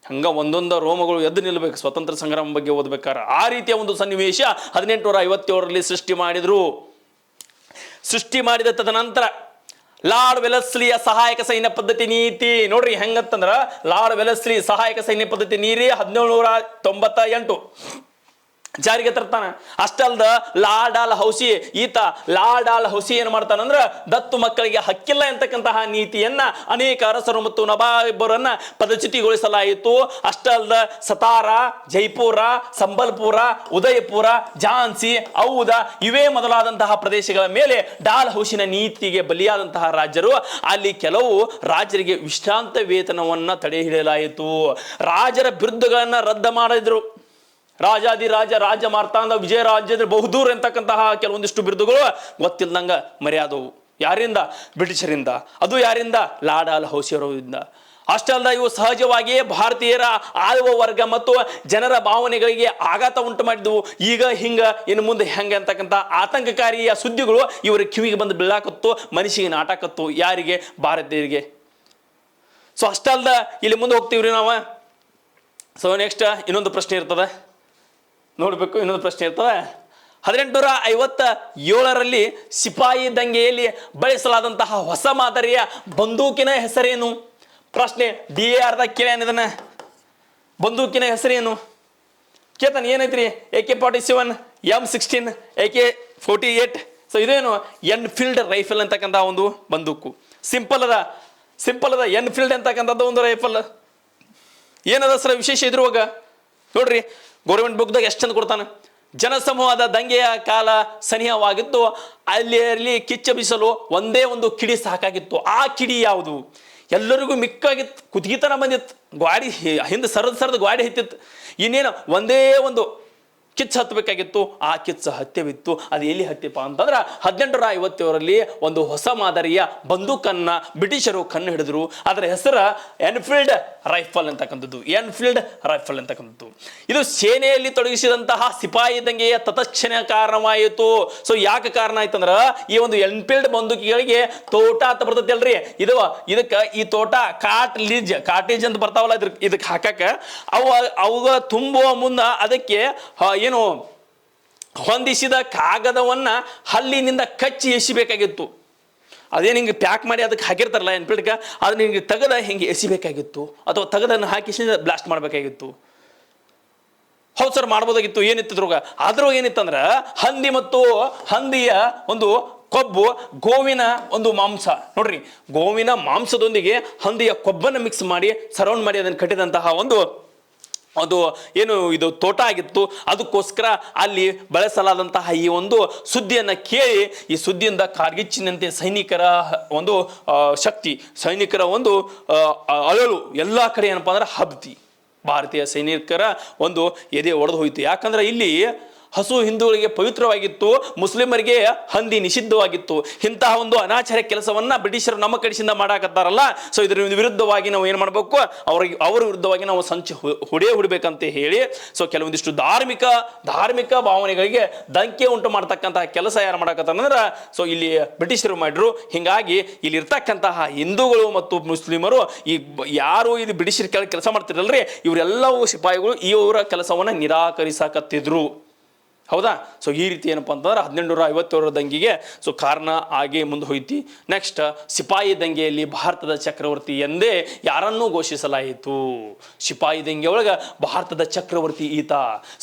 ಹಂಗ ಒಂದೊಂದು ರೋಮಗಳು ಎದ್ದು ನಿಲ್ಲಬೇಕು ಸ್ವಾತಂತ್ರ್ಯ ಸಂಗ್ರಾಮ ಬಗ್ಗೆ ಓದ್ಬೇಕಾರೆ. ಆ ರೀತಿಯ ಒಂದು ಸನ್ನಿವೇಶ 1857ರಲ್ಲಿ ಸೃಷ್ಟಿ ಮಾಡಿದ ತದನಂತರ ಲಾರ್ಡ್ ವೆಲಸ್ಲಿಯ ಸಹಾಯಕ ಸೈನ್ಯ ಪದ್ಧತಿ ನೀತಿ ನೋಡ್ರಿ ಹೆಂಗಂತಂದ್ರ ಲಾರ್ಡ್ ವೆಲಸ್ಲಿ ಸಹಾಯಕ ಸೈನ್ಯ ಪದ್ಧತಿ ನೀತಿ 1798 ಜಾರಿಗೆ ತರ್ತಾನ. ಅಷ್ಟಲ್ದ ಲಾಡಾಲ್ ಹೌಸಿ ಈತ ಲಾಡಾಲ್ ಹೌಸಿ ಏನ್ ಮಾಡ್ತಾನಂದ್ರ ದತ್ತು ಮಕ್ಕಳಿಗೆ ಹಕ್ಕಿಲ್ಲ ಎಂತಕ್ಕಂತಹ ನೀತಿಯನ್ನ ಅನೇಕ ಅರಸರು ಮತ್ತು ನವಾಬರನ್ನ ಪದಚ್ಯುತಿಗೊಳಿಸಲಾಯಿತು. ಅಷ್ಟಲ್ದ ಸತಾರ, ಜೈಪುರ, ಸಂಬಲ್ಪುರ, ಉದಯಪುರ, ಝಾನ್ಸಿ, ಔದ ಇವೇ ಮೊದಲಾದಂತಹ ಪ್ರದೇಶಗಳ ಮೇಲೆ ಡಾಲ್ ಹೌಸಿನ ನೀತಿಗೆ ಬಲಿಯಾದಂತಹ ರಾಜರು. ಅಲ್ಲಿ ಕೆಲವು ರಾಜರಿಗೆ ವಿಶ್ರಾಂತ ವೇತನವನ್ನ ತಡೆ ಹಿಡಿಯಲಾಯಿತು. ರಾಜರ ಬಿರುದುಗಳನ್ನ ರದ್ದು ಮಾಡಿದ್ರು. ರಾಜಾದಿರಾಜ, ರಾಜ ಮಾರ್ತಾಂಡ, ವಿಜಯ ರಾಜ್ಯದ ಬಹುದೂರ್ ಎಂತಕ್ಕಂತಹ ಕೆಲವೊಂದಿಷ್ಟು ಬಿರುದುಗಳು ಗೊತ್ತಿಲ್ಲದಂಗ ಮರ್ಯಾದವು. ಯಾರಿಂದ? ಬ್ರಿಟಿಷರಿಂದ. ಅದು ಯಾರಿಂದ? ಲಾಡಾಲ್ ಹೌಸಿಯವರಿಂದ. ಅಷ್ಟೇ ಅಲ್ಲ, ಇವು ಸಹಜವಾಗಿಯೇ ಭಾರತೀಯರ ಆಳುವ ವರ್ಗ ಮತ್ತು ಜನರ ಭಾವನೆಗಳಿಗೆ ಆಘಾತ ಉಂಟು ಮಾಡಿದ್ವು. ಈಗ ಹಿಂಗ ಇನ್ನು ಮುಂದೆ ಹೆಂಗೆ ಅಂತಕ್ಕಂಥ ಆತಂಕಕಾರಿಯ ಸುದ್ದಿಗಳು ಇವರ ಕಿವಿಗೆ ಬಂದು ಬೀಳಾಕತ್ತು, ಮನಸ್ಸಿಗೆ ನಾಟಾಕತ್ತು. ಯಾರಿಗೆ? ಭಾರತೀಯರಿಗೆ. ಸೊ ಅಷ್ಟೇ ಅಲ್ದ, ಇಲ್ಲಿ ಮುಂದೆ ಹೋಗ್ತೀವ್ರಿ ನಾವು. ಸೊ ನೆಕ್ಸ್ಟ್ ಇನ್ನೊಂದು ಪ್ರಶ್ನೆ ಇರ್ತದೆ ನೋಡಬೇಕು. ಇನ್ನೊಂದು ಪ್ರಶ್ನೆ ಇರ್ತದೆ. 1857ರಲ್ಲಿ ಸಿಪಾಯಿ ದಂಗೆಯಲ್ಲಿ ಬಳಸಲಾದಂತಹ ಹೊಸ ಮಾದರಿಯ ಬಂದೂಕಿನ ಹೆಸರೇನು? ಪ್ರಶ್ನೆ DAR ದಾಗ ಕೇಳ್ಯಾನಿದನ. ಬಂದೂಕಿನ ಹೆಸರೇನು ಕೇಳ್ತಾನೆ. ಏನೈತ್ರಿ? AK-47, M16, AK-48. ಸೊ ಇದೇನು? ಎನ್ಫೀಲ್ಡ್ ರೈಫಲ್ ಅಂತಕ್ಕಂಥ ಒಂದು ಬಂದೂಕು. ಸಿಂಪಲ್ ಅದ ಎನ್ಫೀಲ್ಡ್ ಅಂತಕ್ಕಂಥದ್ದು ಒಂದು ರೈಫಲ್. ಏನದ ಸರ್ ವಿಶೇಷ ಇದ್ರುವಾಗ? ನೋಡ್ರಿ, ಗೌರ್ಮೆಂಟ್ ಬುಕ್ದಾಗ ಎಷ್ಟು ಚಂದ ಕೊಡ್ತಾನೆ. ಜನಸಮೂಹದ ದಂಗೆಯ ಕಾಲ ಸನಿಹವಾಗಿತ್ತು. ಅಲ್ಲಿ ಕಿಚ್ಚ ಬೀಸಲು ಒಂದೇ ಒಂದು ಕಿಡಿ ಸಾಕಾಗಿತ್ತು. ಆ ಕಿಡಿ ಯಾವುದು? ಎಲ್ಲರಿಗೂ ಮಿಕ್ಕಾಗಿತ್ತು, ಕುದಿಗಿತನ ಬಂದಿತ್ತು. ಗಾಡಿ ಹಿಂದೆ ಸರದ್ ಗಾಡಿ ಹತ್ತಿತ್ತು. ಇನ್ನೇನು ಒಂದೇ ಒಂದು ಕಿಚ್ಚು ಹತ್ತಬೇಕಾಗಿತ್ತು. ಆ ಕಿಚ್ಚು ಹತ್ಯವಿತ್ತು. ಅದು ಎಲ್ಲಿ ಹತ್ಯಪ್ಪ ಅಂತಂದ್ರೆ 1857ರಲ್ಲಿ ಒಂದು ಹೊಸ ಮಾದರಿಯ ಬಂದೂಕನ್ನ ಬ್ರಿಟಿಷರು ಕಣ್ಣು ಹಿಡಿದ್ರು. ಅದರ ಹೆಸರು ಎನ್ಫೀಲ್ಡ್ ರೈಫಲ್ ಅಂತಕ್ಕಂಥದ್ದು. ಎನ್ಫೀಲ್ಡ್ ರೈಫಲ್ ಅಂತಕ್ಕಂಥದ್ದು ಇದು ಸೇನೆಯಲ್ಲಿ ತೊಡಗಿಸಿದಂತಹ ಸಿಪಾಯಿ ದಂಗೆಯ ತತ್ಕ್ಷಣ ಕಾರಣವಾಯಿತು. ಸೊ ಯಾಕೆ ಕಾರಣ ಆಯ್ತಂದ್ರ ಈ ಒಂದು ಎನ್ಫೀಲ್ಡ್ ಬಂದೂಕಿಗಳಿಗೆ ತೋಟ ಅಂತ ಬರ್ತೈತಿ ಅಲ್ರಿ, ಇದಕ್ಕೆ ಈ ತೋಟ ಕಾಟೇಜ್ ಅಂತ ಬರ್ತಾವಲ್ಲ, ಇದಕ್ಕೆ ಹಾಕಕ್ಕ ಅವು ತುಂಬುವ ಮುನ್ನ ಅದಕ್ಕೆ ಏನು ಹೊಂದಿಸಿದ ಕಾಗದವನ್ನ ಹಲ್ಲಿನಿಂದ ಕಚ್ಚಿ ಎಸಿಬೇಕಾಗಿತ್ತು. ಅದೇನು ಹಿಂಗೆ ಪ್ಯಾಕ್ ಮಾಡಿ ಅದಕ್ಕೆ ಹಾಕಿರ್ತಾರಲ್ಲ ಎನ್ಫೀಲ್ಡ್ಗೆ, ಅದನ್ನ ಹಿಂಗೆ ತೆಗೆದ ಹಿಂಗೆ ಎಸಿಬೇಕಾಗಿತ್ತು, ಅಥವಾ ತೆಗೆದನ್ನು ಹಾಕಿ ಬ್ಲಾಸ್ಟ್ ಮಾಡಬೇಕಾಗಿತ್ತು. ಹೌದು ಸರ್, ಮಾಡ್ಬೋದಾಗಿತ್ತು. ಏನಿತ್ತದ್ರಾಗ? ಅದ್ರಾಗ ಏನಿತ್ತಂದ್ರೆ ಹಂದಿ ಮತ್ತು ಹಂದಿಯ ಒಂದು ಕೊಬ್ಬು, ಗೋವಿನ ಒಂದು ಮಾಂಸ. ನೋಡ್ರಿ, ಗೋವಿನ ಮಾಂಸದೊಂದಿಗೆ ಹಂದಿಯ ಕೊಬ್ಬನ್ನು ಮಿಕ್ಸ್ ಮಾಡಿ ಸರೌಂಡ್ ಮಾಡಿ ಅದನ್ನು ಕಟ್ಟಿದಂತಹ ಅದು ಏನು ಇದು ತೋಟ ಆಗಿತ್ತು. ಅದಕ್ಕೋಸ್ಕರ ಅಲ್ಲಿ ಬಳಸಲಾದಂತಹ ಈ ಒಂದು ಸುದ್ದಿಯನ್ನು ಕೇಳಿ ಈ ಸುದ್ದಿಯಿಂದ ಕಾರ್ಗಿಚ್ಚಿನಂತೆ ಸೈನಿಕರ ಒಂದು ಶಕ್ತಿ, ಸೈನಿಕರ ಒಂದು ಅಳಲು ಎಲ್ಲ ಕಡೆ ಏನಪ್ಪಾ ಅಂದ್ರೆ ಹಬ್ತಿ. ಭಾರತೀಯ ಸೈನಿಕರ ಒಂದು ಎದೆ ಒಡೆದು ಹೋಯಿತು. ಯಾಕಂದ್ರೆ ಇಲ್ಲಿ ಹಸು ಹಿಂದೂಗಳಿಗೆ ಪವಿತ್ರವಾಗಿತ್ತು, ಮುಸ್ಲಿಮರಿಗೆ ಹಂದಿ ನಿಷಿದ್ಧವಾಗಿತ್ತು. ಇಂತಹ ಒಂದು ಅನಾಚಾರ ಕೆಲಸವನ್ನ ಬ್ರಿಟಿಷರು ನಮ್ಮ ಕಡೆಯಿಂದ ಮಾಡಾಕತ್ತಾರಲ್ಲ. ಸೊ ಇದರ ವಿರುದ್ಧವಾಗಿ ನಾವು ಏನು ಮಾಡಬೇಕು? ಅವ್ರ ವಿರುದ್ಧವಾಗಿ ನಾವು ಸಂಚು ಹೊಡಿಬೇಕಂತ ಹೇಳಿ ಸೊ ಕೆಲವೊಂದಿಷ್ಟು ಧಾರ್ಮಿಕ ಭಾವನೆಗಳಿಗೆ ದಂಕೆ ಉಂಟು ಮಾಡ್ತಕ್ಕಂತಹ ಕೆಲಸ ಯಾರು ಮಾಡಾಕತ್ತಾರಂದ್ರೆ ಸೊ ಇಲ್ಲಿ ಬ್ರಿಟಿಷರು ಮಾಡಿದ್ರು. ಹಿಂಗಾಗಿ ಇಲ್ಲಿ ಇರ್ತಕ್ಕಂತಹ ಹಿಂದೂಗಳು ಮತ್ತು ಮುಸ್ಲಿಮರು ಈ ಯಾರು ಇದು ಬ್ರಿಟಿಷರ ಕೆಳಗೆ ಕೆಲಸ ಮಾಡ್ತಿರಲ್ರಿ, ಇವರೆಲ್ಲವೂ ಸಿಪಾಯಿಗಳು ಇವರ ಕೆಲಸವನ್ನ ನಿರಾಕರಿಸಾಕತ್ತಿದ್ರು. ಹೌದಾ? ಸೊ ಈ ರೀತಿ ಏನಪ್ಪ ಅಂತಂದ್ರೆ 1857ರ ದಂಗೆಗೆ ಸೊ ಕಾರಣ ಆಗಿ ಮುಂದೆ ಹೋಯ್ತಿ. ನೆಕ್ಸ್ಟ್, ಸಿಪಾಯಿ ದಂಗೆಯಲ್ಲಿ ಭಾರತದ ಚಕ್ರವರ್ತಿ ಎಂದೇ ಯಾರನ್ನೂ ಘೋಷಿಸಲಾಯಿತು. ಸಿಪಾಯಿ ದಂಗೆ ಒಳಗೆ ಭಾರತದ ಚಕ್ರವರ್ತಿ ಈತ.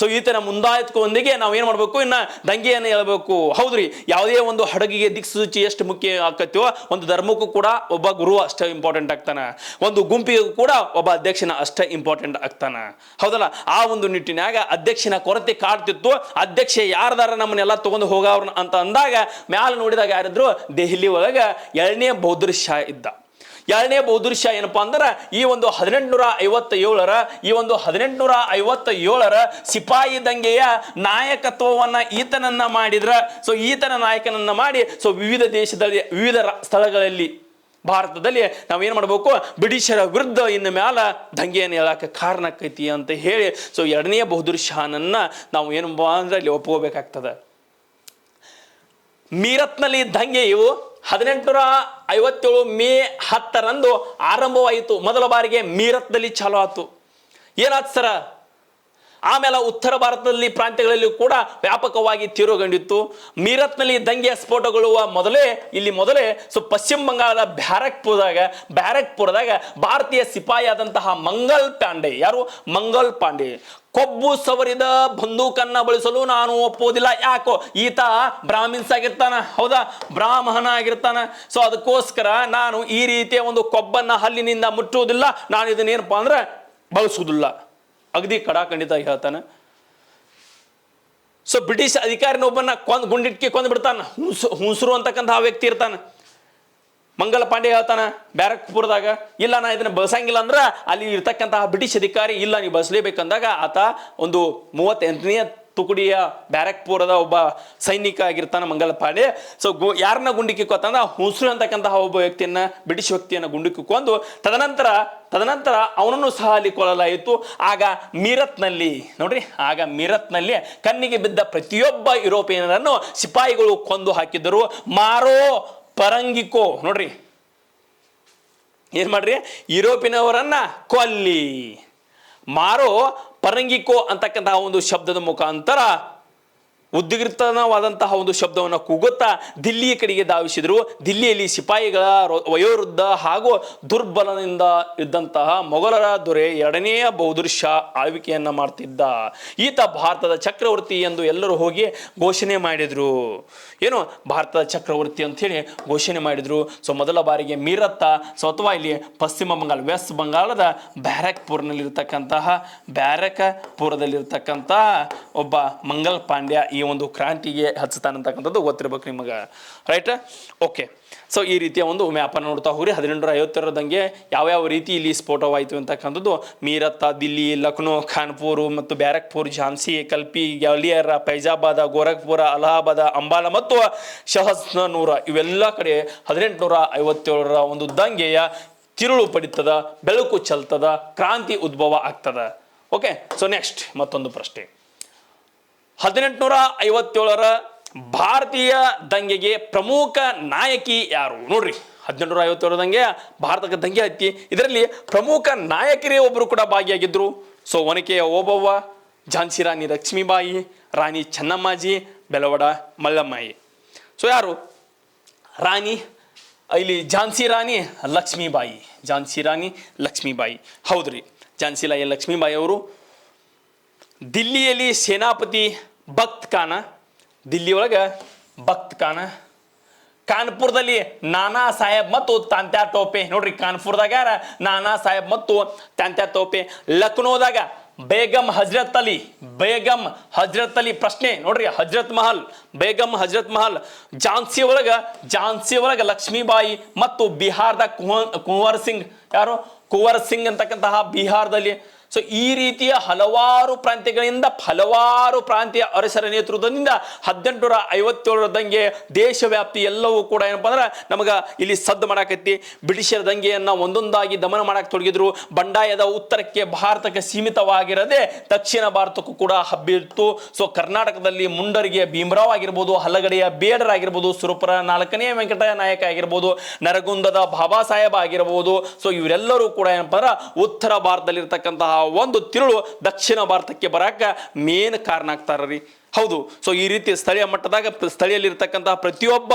ಸೊ ಈತನ ಮುಂದಾಯತ್ಕೊಂದಿಗೆ ನಾವು ಏನು ಮಾಡಬೇಕು? ಇನ್ನು ದಂಗೆಯನ್ನು ಹೇಳ್ಬೇಕು. ಹೌದ್ರಿ, ಯಾವುದೇ ಒಂದು ಹಡಗಿಗೆ ದಿಕ್ಸೂಚಿ ಎಷ್ಟು ಮುಖ್ಯ ಆಕತ್ಯೋ, ಒಂದು ಧರ್ಮಕ್ಕೂ ಕೂಡ ಒಬ್ಬ ಗುರು ಅಷ್ಟೇ ಇಂಪಾರ್ಟೆಂಟ್ ಆಗ್ತಾನೆ, ಒಂದು ಗುಂಪಿಗೂ ಕೂಡ ಒಬ್ಬ ಅಧ್ಯಕ್ಷನ ಅಷ್ಟೇ ಇಂಪಾರ್ಟೆಂಟ್ ಆಗ್ತಾನೆ. ಹೌದಲ್ಲ? ಆ ಒಂದು ನಿಟ್ಟಿನಾಗ ಅಧ್ಯಕ್ಷನ ಕೊರತೆ ಕಾಡ್ತಿತ್ತು. ಅಧ್ಯಕ್ಷ ಯಾರದಾರ ನಮ್ಮನ್ನೆಲ್ಲ ತಗೊಂಡು ಹೋಗವ್ರ ಅಂತ ಅಂದಾಗ ಮ್ಯಾಲ ನೋಡಿದಾಗ ಯಾರಿದ್ರು? ದೆಹಲಿ ಒಳಗ 2ನೇ ಬಹದ್ದೂರ್ ಶಾ ಇದ್ದ. 2ನೇ ಬಹದ್ದೂರ್ ಶಾ ಏನಪ್ಪಾ ಅಂದ್ರೆ ಈ ಒಂದು 1857ರ ಸಿಪಾಯಿ ದಂಗೆಯ ನಾಯಕತ್ವವನ್ನ ಈತನನ್ನ ಮಾಡಿದ್ರ. ಸೊ ಈತನ ನಾಯಕನನ್ನ ಮಾಡಿ ಸೊ ವಿವಿಧ ದೇಶದಲ್ಲಿ ವಿವಿಧ ಸ್ಥಳಗಳಲ್ಲಿ ಭಾರತದಲ್ಲಿ ನಾವೇನು ಮಾಡಬೇಕು? ಬ್ರಿಟಿಷರ ವಿರುದ್ಧ ಇನ್ನು ಮ್ಯಾಲ ದಂಗೆಯನ್ನು ಹೇಳಕ್ಕೆ ಕಾರಣ ಆಕೈತಿ ಅಂತ ಹೇಳಿ ಸೊ 2ನೇ ಬಹದ್ದೂರ್ ಶಾನನ್ನ ನಾವು ಏನು ಅಂದ್ರೆ ಅಲ್ಲಿ ಒಪ್ಕೋಬೇಕಾಗ್ತದೆ. ಮೀರತ್ನಲ್ಲಿ ದಂಗೆಯು 1857 ಮೇ 10ರಂದು ಆರಂಭವಾಯಿತು. ಮೊದಲ ಬಾರಿಗೆ ಮೀರತ್ನಲ್ಲಿ ಚಾಲು ಆಯ್ತು. ಏನಾಯ್ತು ಸರ? ಆಮೇಲೆ ಉತ್ತರ ಭಾರತದಲ್ಲಿ ಪ್ರಾಂತ್ಯಗಳಲ್ಲಿ ಕೂಡ ವ್ಯಾಪಕವಾಗಿ ತೀವ್ರಗೊಂಡಿತ್ತು. ಮೀರತ್ನಲ್ಲಿ ದಂಗೆಯ ಸ್ಫೋಟಗೊಳ್ಳುವ ಮೊದಲೇ ಪಶ್ಚಿಮ ಬಂಗಾಳದ ಬ್ಯಾರಕ್ಪುರದಾಗ ಭಾರತೀಯ ಸಿಪಾಯಿ ಆದಂತಹ ಮಂಗಲ್ ಪಾಂಡೆ, ಯಾರು ಮಂಗಲ್ ಪಾಂಡೆ, ಕೊಬ್ಬು ಸವರಿದ ಬಂದೂಕನ್ನ ಬಳಸಲು ನಾನು ಒಪ್ಪುವುದಿಲ್ಲ. ಯಾಕೋ ಈತ ಬ್ರಾಹ್ಮಿನ್ಸ್ ಆಗಿರ್ತಾನ, ಹೌದಾ, ಬ್ರಾಹ್ಮಣ ಆಗಿರ್ತಾನ. ಸೊ ಅದಕ್ಕೋಸ್ಕರ ನಾನು ಈ ರೀತಿಯ ಒಂದು ಕೊಬ್ಬನ್ನ ಹಲ್ಲಿನಿಂದ ಮುಟ್ಟುವುದಿಲ್ಲ, ನಾನು ಇದನ್ನೇನಪ್ಪಾ ಅಂದ್ರೆ ಬಳಸುವುದಿಲ್ಲ. ಅಗದಿ ಕಡಾಖಂಡಿತ ಹೇಳ್ತಾನೆ. ಸೊ ಬ್ರಿಟಿಷ್ ಅಧಿಕಾರಿನೊಬ್ಬನ ಗುಂಡಿಟ್ಕಿ ಕೊಂದು ಬಿಡ್ತಾನ. ಹುಣಸರು ಅಂತಕ್ಕಂತಹ ವ್ಯಕ್ತಿ ಇರ್ತಾನೆ. ಮಂಗಲ ಪಾಂಡೆ ಹೇಳ್ತಾನ ಬ್ಯಾರಕ್ಪುರದಾಗ, ಇಲ್ಲ ನಾ ಇದನ್ನ ಬಳಸಂಗಿಲ್ಲ ಅಂದ್ರೆ ಅಲ್ಲಿ ಇರ್ತಕ್ಕಂತಹ ಬ್ರಿಟಿಷ್ ಅಧಿಕಾರಿ ಇಲ್ಲ ನೀವು ಬಳಸಲೇಬೇಕಂದಾಗ ಆತ ಒಂದು 38ನೇ ತುಕಡಿಯ ಬ್ಯಾರಕ್ಪುರದ ಒಬ್ಬ ಸೈನಿಕ ಆಗಿರ್ತಾನೆ ಮಂಗಲ ಪಾಂಡೆ. ಸೊ ಯಾರನ್ನ ಗುಂಡಿಕ್ಕಿ ಕೊಂದ ಹುಣಸರು ಅಂತಕ್ಕಂತಹ ಒಬ್ಬ ವ್ಯಕ್ತಿಯನ್ನ, ಬ್ರಿಟಿಷ್ ವ್ಯಕ್ತಿಯನ್ನ ಗುಂಡಿಕ್ಕಿ ಕೊಂದು ತದನಂತರ ಅವನನ್ನು ಸಹ ಅಲ್ಲಿ ಕೊಲ್ಲಲಾಯಿತು. ಆಗ ಮೀರತ್ನಲ್ಲಿ ಕಣ್ಣಿಗೆ ಬಿದ್ದ ಪ್ರತಿಯೊಬ್ಬ ಯುರೋಪಿಯನರನ್ನು ಸಿಪಾಯಿಗಳು ಕೊಂದು ಹಾಕಿದ್ದರು. ಮಾರೋ ಪರಂಗಿಕೋ, ನೋಡ್ರಿ ಏನ್ ಮಾಡ್ರಿ, ಯುರೋಪಿನವರನ್ನ ಕೊಲ್ಲಿ. ಮಾರೋ ಪರಂಗಿಕೋ ಅಂತಕ್ಕಂತಹ ಒಂದು ಶಬ್ದದ ಮುಖಾಂತರ ಉದ್ವಿಗ್ನವಾದಂತಹ ಒಂದು ಶಬ್ದವನ್ನು ಕೂಗುತ್ತಾ ದಿಲ್ಲಿಯ ಕಡೆಗೆ ಧಾವಿಸಿದ್ರು. ದಿಲ್ಲಿಯಲ್ಲಿ ಸಿಪಾಯಿಗಳ ವಯೋವೃದ್ಧ ಹಾಗೂ ದುರ್ಬಲದಿಂದ ಇದ್ದಂತಹ ಮೊಘಲರ ದೊರೆ 2ನೇ ಬಹದ್ದೂರ್ ಶಾ ಆಳ್ವಿಕೆಯನ್ನ ಮಾಡ್ತಿದ್ದ. ಈತ ಭಾರತದ ಚಕ್ರವರ್ತಿ ಎಂದು ಎಲ್ಲರೂ ಹೋಗಿ ಘೋಷಣೆ ಮಾಡಿದ್ರು. ಏನು ಭಾರತದ ಚಕ್ರವರ್ತಿ ಅಂತ ಹೇಳಿ ಘೋಷಣೆ ಮಾಡಿದ್ರು. ಸೊ ಮೊದಲ ಬಾರಿಗೆ ಮೀರತ್ತ, ಸೊ ಅಥವಾ ಇಲ್ಲಿ ಪಶ್ಚಿಮ ಬಂಗಾಳ, ವೆಸ್ಟ್ ಬಂಗಾಳದ ಬ್ಯಾರಕ್ಪುರದಲ್ಲಿರ್ತಕ್ಕಂತಹ ಒಬ್ಬ ಮಂಗಲ್ ಪಾಂಡ್ಯ ಈ ಒಂದು ಕ್ರಾಂತಿಗೆ ಹಚ್ಚತಾನಂತಕ್ಕಂಥದ್ದು ಗೊತ್ತಿರ್ಬೇಕು ನಿಮಗೆ, ರೈಟ್? ಓಕೆ. ಸೊ ಈ ರೀತಿಯ ಒಂದು ಮ್ಯಾಪನ್ನು ನೋಡ್ತಾ ಹೋಗ್ರಿ. 1852 ದಂಗೆ ಯಾವ್ಯಾವ ರೀತಿ ಇಲ್ಲಿ ಸ್ಫೋಟವಾಯಿತು ಅಂತಕ್ಕಂಥದ್ದು ಮೀರತ್ತ, ದಿಲ್ಲಿ, ಲಕ್ನೋ, ಕಾನ್ಪುರ್ ಮತ್ತು ಬ್ಯಾರಕ್ಪುರ್, ಝಾನ್ಸಿ, ಕಲ್ಪಿ, ಗ್ವಾಲಿಯರ್, ಫೈಜಾಬಾದ, ಗೋರಖ್ಪುರ, ಅಲಹಾಬಾದ, ಅಂಬಾಲ ಮತ್ತು ಶಹಸ್ನೂರ ಇವೆಲ್ಲ ಕಡೆ 1857 ಒಂದು ದಂಗೆಯ ತಿರುಳು ಪಡಿತದ, ಬೆಳಕು ಚೆಲ್ತದ, ಕ್ರಾಂತಿ ಉದ್ಭವ ಆಗ್ತದ. ಓಕೆ. ಸೊ ನೆಕ್ಸ್ಟ್ ಮತ್ತೊಂದು ಪ್ರಶ್ನೆ. 1857 ಭಾರತೀಯ ದಂಗೆಗೆ ಪ್ರಮುಖ ನಾಯಕಿ ಯಾರು? ನೋಡ್ರಿ, 1857 ದಂಗೆ ಭಾರತಕ್ಕೆ ದಂಗೆ ಹತ್ತಿ, ಇದರಲ್ಲಿ ಪ್ರಮುಖ ನಾಯಕರೇ ಒಬ್ಬರು ಕೂಡ ಭಾಗಿಯಾಗಿದ್ರು. ಸೊ ಒನಕೆಯ ಓಬವ್ವ, ಝಾನ್ಸಿ ರಾಣಿ ಲಕ್ಷ್ಮೀಬಾಯಿ, ರಾಣಿ ಚೆನ್ನಮ್ಮಾಜಿ, ಬೆಳವಡ ಮಲ್ಲಮ್ಮಾಯಿ. ಸೊ ಯಾರು ರಾಣಿ? ಇಲ್ಲಿ ಝಾನ್ಸಿ ರಾಣಿ ಲಕ್ಷ್ಮೀಬಾಯಿ. ಹೌದ್ರಿ, ಝಾನ್ಸಿ ರಾಣಿ ಲಕ್ಷ್ಮೀಬಾಯಿ ಅವರು ದಿಲ್ಲಿಯಲ್ಲಿ ಸೇನಾಪತಿ ಬಖ್ತ್ ಖಾನ, ದಿಲ್ಲಿ ಒಳಗೆ ಬಖ್ತ್ ಖಾನ, ಕಾನ್ಪುರದಲ್ಲಿ ನಾನಾ ಸಾಹೇಬ್ ಮತ್ತು ತಾಂತ್ಯಾ ಟೋಪೆ. ನೋಡ್ರಿ, ಕಾನ್ಪುರದಾಗ ಯಾರ? ನಾನಾ ಸಾಹೇಬ್ ಮತ್ತು ತಾಂತ್ಯಾ ಟೋಪೆ. ಲಕ್ನೋದಾಗ ಬೇಗಂ ಹಜರತ್ ಅಲಿ. ಪ್ರಶ್ನೆ ನೋಡ್ರಿ, ಬೇಗಂ ಹಜರತ್ ಮಹಲ್. ಝಾನ್ಸಿ ಒಳಗ ಲಕ್ಷ್ಮೀಬಾಯಿ ಮತ್ತು ಬಿಹಾರದ ಕುಂವರ್ ಸಿಂಗ್. ಯಾರು? ಕುಂವರ್ ಸಿಂಗ್ ಅಂತಕ್ಕಂತಹ ಬಿಹಾರದಲ್ಲಿ. ಸೊ ಈ ರೀತಿಯ ಹಲವಾರು ಪ್ರಾಂತೀಯ ಅರಸರ ನೇತೃತ್ವದಿಂದ 1857 ದಂಗೆ ದೇಶವ್ಯಾಪ್ತಿ ಎಲ್ಲವೂ ಕೂಡ ಏನಪ್ಪಾ ಅಂದ್ರೆ ನಮಗೆ ಇಲ್ಲಿ ಸದ್ದು ಮಾಡಾಕತ್ತಿ. ಬ್ರಿಟಿಷರ ದಂಗೆಯನ್ನ ಒಂದೊಂದಾಗಿ ದಮನ ಮಾಡಕ್ಕೆ ತೊಡಗಿದ್ರು. ಬಂಡಾಯದ ಉತ್ತರಕ್ಕೆ ಭಾರತಕ್ಕೆ ಸೀಮಿತವಾಗಿರದೆ ದಕ್ಷಿಣ ಭಾರತಕ್ಕೂ ಕೂಡ ಹಬ್ಬಿತ್ತು. ಸೊ ಕರ್ನಾಟಕದಲ್ಲಿ ಮುಂಡರಿಗೆ ಭೀಮರಾವ್ ಆಗಿರ್ಬೋದು, ಹಲಗಡೆಯ ಬೇಡರ್ ಆಗಿರ್ಬೋದು, ಸುರಪುರ 4ನೇ ವೆಂಕಟಯ್ಯ ನಾಯಕ ಆಗಿರ್ಬೋದು, ನರಗುಂದದ ಬಾಬಾ ಸಾಹೇಬ್ ಆಗಿರ್ಬೋದು. ಸೊ ಇವರೆಲ್ಲರೂ ಕೂಡ ಏನಪ್ಪಾ ಅಂದ್ರೆ ಉತ್ತರ ಭಾರತದಲ್ಲಿರ್ತಕ್ಕಂತಹ ಒಂದು ತಿರುಳು ದಕ್ಷಿಣ ಭಾರತಕ್ಕೆ ಬರಾಕ ಮೇನ್ ಕಾರಣ ಆಗ್ತಾರ್ರಿ. ಹೌದು. ಸೊ ಈ ರೀತಿ ಸ್ಥಳೀಯ ಮಟ್ಟದಾಗ ಸ್ಥಳೀಯಲ್ಲಿರ್ತಕ್ಕಂತಹ ಪ್ರತಿಯೊಬ್ಬ